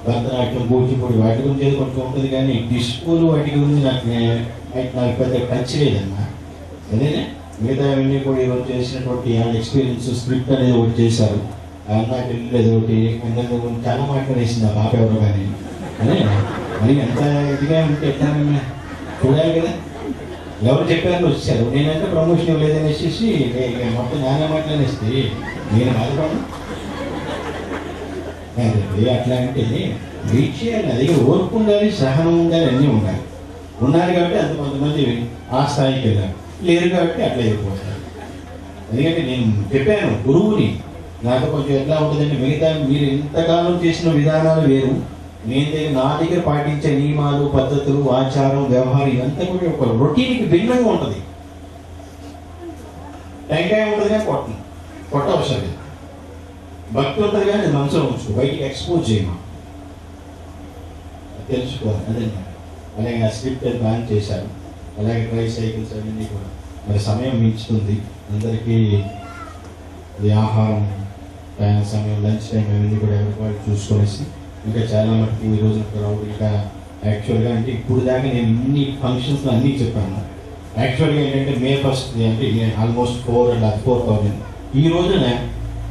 భరతనాట్యం, కూచిపూడి వాటి గురించి ఏదో కొంచెం ఉంటుంది, కానీ డిస్కోలు వాటి గురించి నాకు పెద్ద టచ్ లేదన్నా. అదేనే మిగతా అవన్నీ కూడా ఈరోజు చేసినటువంటి ఎక్స్పీరియన్స్, స్క్రిప్ట్ అనేది ఒకటి చేశారు. నాకు వెళ్ళలేదు ఒకటి, అందరినీ చాలా మాట్లాడేసింది ఆ పాప ఎవరో కానీ. అదే మరి ఎంత ఇదిగా ఉంటే ఎట్లా చూడాలి కదా. ఎవరు చెప్పారని వచ్చారు, నేనంటే ప్రమోషన్ ఇవ్వలేదనేసి మొత్తం నాన్న మాట్లాడేస్తే నేను బాధపడను. అట్లా అంటే వెయిట్ చేయాలి. అది ఓర్పు ఉండాలి, సహనం ఉండాలి, అన్నీ ఉండాలి. ఉన్నారు కాబట్టి అంత కొంతమంది ఆ స్థాయికి వెళ్ళారు, లేరు కాబట్టి అట్లా అయిపోతారు. ఎందుకంటే నేను చెప్పాను గురువుని, నాకు కొంచెం ఎట్లా ఉంటుందంటే మిగతా మీరు ఇంతకాలం చేసిన విధానాలు వేరు, నా దగ్గర పాటించే నియమాలు, పద్ధతులు, ఆచారం, వ్యవహారం ఇదంతా కూడా ఒక రొటీన్కి భిన్నంగా ఉంటుంది. టెంకాయ ఉంటుంది కానీ కొట్ట అవసరం లేదు. భక్తి ఉంటుంది కానీ మనసులో ఉంచుకో, బయటికి ఎక్స్పోజ్ చేయమా, తెలుసుకోవాలి. అదే అలాగే ఆ స్క్రిప్ట్ ప్లాన్ చేశారు. అలాగే ట్రై సైకిల్స్ అవన్నీ కూడా మరి సమయం మించుతుంది అందరికీ. అది ఆహారం సమయం, లంచ్ టైం అవన్నీ కూడా ఎవరికి వాళ్ళు చూసుకొనేసి ఇంకా చాలా మటుకు ఈ రోజు క్రౌడ్ ఇంకా యాక్చువల్గా అంటే ఇప్పుడు దాకా నేను ఇన్ని ఫంక్షన్స్లో అన్నీ చెప్పాను. యాక్చువల్గా ఏంటంటే May 1st అంటే ఆల్మోస్ట్ 4,000 ఈ రోజున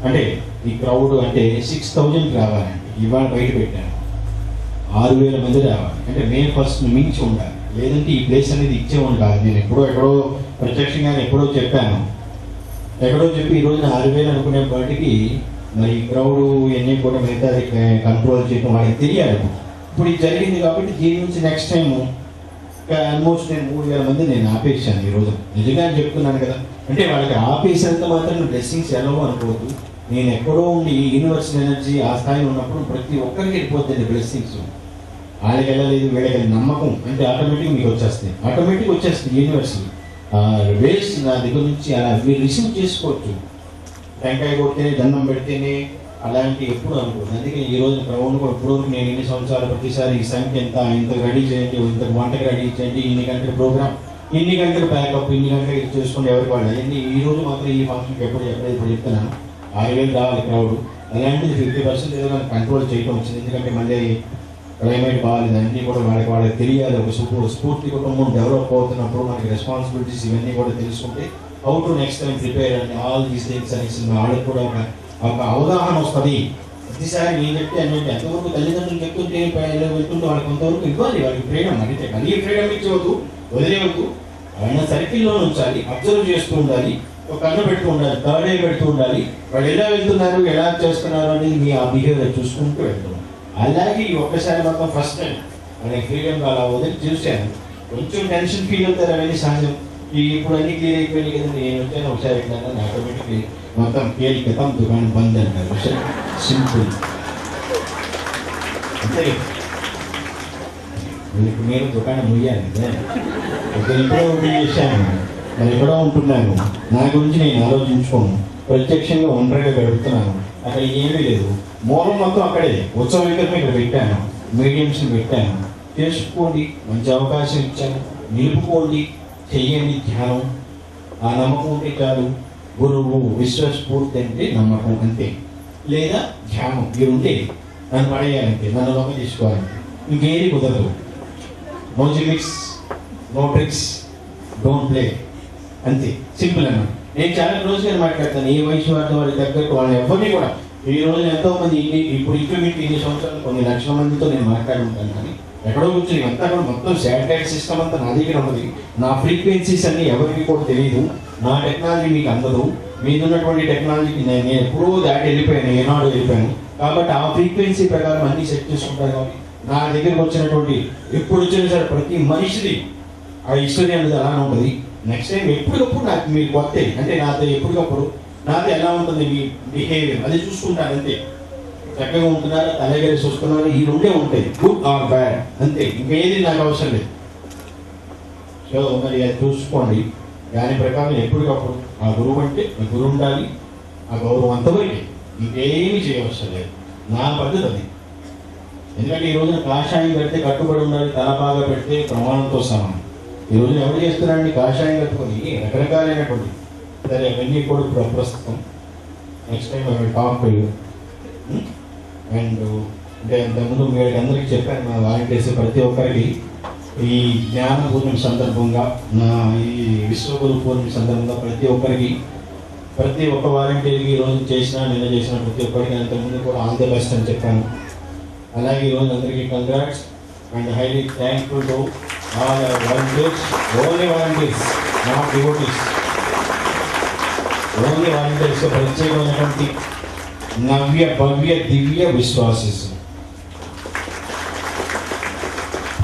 అంటే ఈ క్రౌడ్ అంటే 6,000 రావాలండి. ఇవాళ బయట పెట్టాను 6,000 మంది రావాలి. అంటే May 1st మించి ఉండాలి, లేదంటే ఈ ప్లేస్ అనేది ఇచ్చేవాడు కాదు. నేను ఎక్కడో ప్రత్యక్షంగా ఎప్పుడో చెప్పాను, ఎక్కడో చెప్పి ఈ రోజున 6,000 అనుకునే వాటికి మరి క్రౌడ్ ఇవన్నీ కూడా మిగతా కంట్రోల్ చేయడం వాళ్ళకి తెలియాలి. ఇప్పుడు ఇది జరిగింది కాబట్టి దీని నుంచి నెక్స్ట్ టైం ఆల్మోస్ట్ నేను 3,000 మంది నేను ఆపేసాను ఈరోజు. నిజంగా చెప్తున్నాను కదా. అంటే వాళ్ళకి ఆపేసేంత మాత్రం బ్లెస్సింగ్స్ ఎలాగో అనుకోవద్దు. నేను ఎక్కడో ఉండి యూనివర్సల్ ఎనర్జీ ఆ స్థాయిలో ఉన్నప్పుడు ప్రతి ఒక్కరికి వెళ్ళిపోతుంది బ్లెస్సింగ్స్. వాళ్ళకి వెళ్ళలేదు, వీళ్ళకి నమ్మకం అంటే ఆటోమేటిక్ మీకు వచ్చేస్తాయి, ఆటోమేటిక్ వచ్చేస్తుంది యూనివర్సల్ వేస్ట్ నా దగ్గర నుంచి. అలా మీరు రిసీవ్ చేసుకోవచ్చు. టెంకాయ కొడితేనే, దండం పెడితేనే అలాంటి ఎప్పుడు అనుకోదు. అందుకే ఈ రోజు క్రౌడ్ కూడా ఇప్పుడు నేను ఇన్ని సంవత్సరాలు ప్రతిసారి ఈ సంఖ్య ఇంత రెడీ చేయండి, ఇంత వంటకి రెడీ చేయండి, ఇన్ని గంటల ప్రోగ్రామ్, ఇన్ని గంటలు ప్యాకప్, ఇన్ని గంటలు ఇది చేసుకుని ఎవరికి వాళ్ళు అయ్యింది. ఈ రోజు మాత్రం ఈ ఫంక్షన్కి ఇప్పుడు చెప్తున్నాను 6,000 రావాలి క్రౌడ్. అలాంటిది 50% ఏదో కంట్రోల్ చేయడం వచ్చింది. ఎందుకంటే మళ్ళీ క్లైమేట్ బాగాలేదు, అన్నీ కూడా వాళ్ళకి తెలియాలి. ఒక స్ఫూర్తి కుటుంబం డెవలప్ అవుతున్నప్పుడు మనకి రెస్పాన్సిబిలిటీస్ ఇవన్నీ కూడా తెలుసుకుంటే how to next time prepare and all these things అనేసి వాళ్ళకి కూడా ఒక అవగాహన వస్తుంది. ప్రతిసారి నేను చెప్తే అంటే ఎంతవరకు తల్లిదండ్రులు చెప్తుంటే వెళ్తుంటే వాళ్ళకి కొంతవరకు ఇవ్వాలి, వాళ్ళకి ఫ్రీడమ్. అంటే మళ్ళీ ఫ్రీడమ్ ఇచ్చేవద్దు, వదిలేవద్దు, ఆయన సర్కిల్లో ఉంచాలి, అబ్జర్వ్ చేస్తూ ఉండాలి, ఒక కన్ను పెడుతూ ఉండాలి, థర్డ్ ఐ పెడుతూ ఉండాలి. వాళ్ళు ఎలా వెళ్తున్నారు, ఎలా చేస్తున్నారు అనేది మీ ఆ బిహేవియర్ చూసుకుంటూ వెళ్తున్నాం. అలాగే ఈ ఒక్కసారి మొత్తం ఫస్ట్ టైం వాళ్ళకి ఫ్రీడమ్ అలా వదిలి చూశాను. కొంచెం టెన్షన్ ఫీల్ అవుతారు, అవన్నీ సహజం. ఇప్పుడు అన్ని క్లియర్ అయిపోయినాయి కదా, నేను వచ్చాను ఒకసారి ఎట్లా ఆటోమేటిక్లీ మొత్తం కేల్ క్రితం దుకాణం బంద్ అంటారు. సింపుల్ అంతే. నేను దుకాణం ముయ్యాలి కదా, ఎప్పుడో ఓపెన్ చేశాను, మరి ఎక్కడో ఉంటున్నాను. నా గురించి నేను ఆలోచించుకోను, ప్రత్యక్షంగా ఒంటరిగా గడుపుతున్నాను. అక్కడ ఏమీ లేదు, మూలం మొత్తం అక్కడే. ఉత్సవ విగ్రహం ఇక్కడ పెట్టాను, మీడియంస్ని పెట్టాను. చేసుకోండి, మంచి అవకాశం ఇచ్చాను, నిలుపుకోండి, చెయ్యండి ధ్యానం. ఆ నమ్మకం ఉంటే చాలు. గురువు విశ్వస్ఫూర్తి అంటే నమ్మకం అంతే, లేదా ధ్యానం. మీరు ఉంటే నన్ను పడేయాలంటే, నన్ను లోపల తీసుకోవాలంటే ఇంకేది కుదరదు. No gimmicks, no tricks, don't play, అంతే సింపుల్ అన్నమాట. నేను చాలా క్లోజ్గా మాట్లాడతాను. ఏ వయసు వాళ్ళ తగ్గట్టు వాళ్ళని ఎవరిని కూడా. ఈ రోజున ఎంతో మంది ఇప్పుడు ఇంప్లిమెంట్ ఇన్ని సంవత్సరాలు కొన్ని లక్షల మందితో నేను మాట్లాడుకుంటాను. కానీ ఎక్కడో కూర్చొని అంతా కూడా మొత్తం శాటిలైట్ సిస్టమ్ అంతా నా దగ్గర ఉన్నది. నా ఫ్రీక్వెన్సీస్ అన్ని ఎవరికి కూడా తెలియదు. నా టెక్నాలజీ మీకు అందదు. మీద ఉన్నటువంటి టెక్నాలజీకి నేను ఎప్పుడూ దాటి వెళ్ళిపోయాను, ఏనాడు వెళ్ళిపోయాను. కాబట్టి ఆ ఫ్రీక్వెన్సీ ప్రకారం అన్ని సెట్ చేసుకుంటాను. కాబట్టి నా దగ్గరికి వచ్చినటువంటి ఎప్పుడు వచ్చినా సరే ప్రతి మనిషిది ఆ హిస్టరీ అనేది అలానే ఉంటుంది. నెక్స్ట్ టైం ఎప్పటికప్పుడు నాకు మీరు కొత్త అంటే నాతో ఎప్పటికప్పుడు నాతో ఎలా ఉంటుంది మీ బిహేవియర్ అది చూసుకుంటాను అంతే. చక్కగా ఉంటున్నారా, అలాగేసి వస్తున్నారా, ఈ రెండే ఉంటాయి, గుడ్ ఆర్ బ్యాడ్ అంతే, ఇంకేది నాకు అవసరం లేదు. సో మరి అది చూసుకోండి. దాని ప్రకారం ఎప్పటికప్పుడు ఆ గురువు అంటే ఆ గురువు ఉండాలి, ఆ గౌరవం అంతవరకే, ఇంకేమీ చేయవలసిన లేదు. నా పద్ధతి అది. ఎందుకంటే ఈ రోజున కాషాయం పెడితే కట్టుబడి ఉండాలి, తల బాగా పెడితే ప్రమాణంతో సమానం. ఈ రోజున ఎవరు చేస్తున్నారండి కాషాయం కట్టుకొని రకరకాలైనటువంటి సరే అవన్నీ కూడా ఇప్పుడు ప్రస్తుతం నెక్స్ట్ టైం అవి టాప్ అండ్ అంటే అంతకుముందు మీరు అందరికీ చెప్పాను, మా వాలంటీర్స్ ప్రతి ఒక్కరికి ఈ జ్ఞాన పూర్ణిమ సందర్భంగా నా ఈ విశ్వగురు పూర్ణిమ సందర్భంగా ప్రతి ఒక్క వాలంటీర్కి ఈరోజు నిన్న చేసిన ప్రతి ఒక్కరికి అంతకుముందు కూడా ఆల్ ది బెస్ట్ అని చెప్పాను. అలాగే ఈరోజు అందరికీ congrats and highly thankful to all volunteers, only volunteers, not devotees, only volunteers ప్రత్యేకమైనటువంటి నవ్య భవ్య దివ్య విశ్వాసిస్.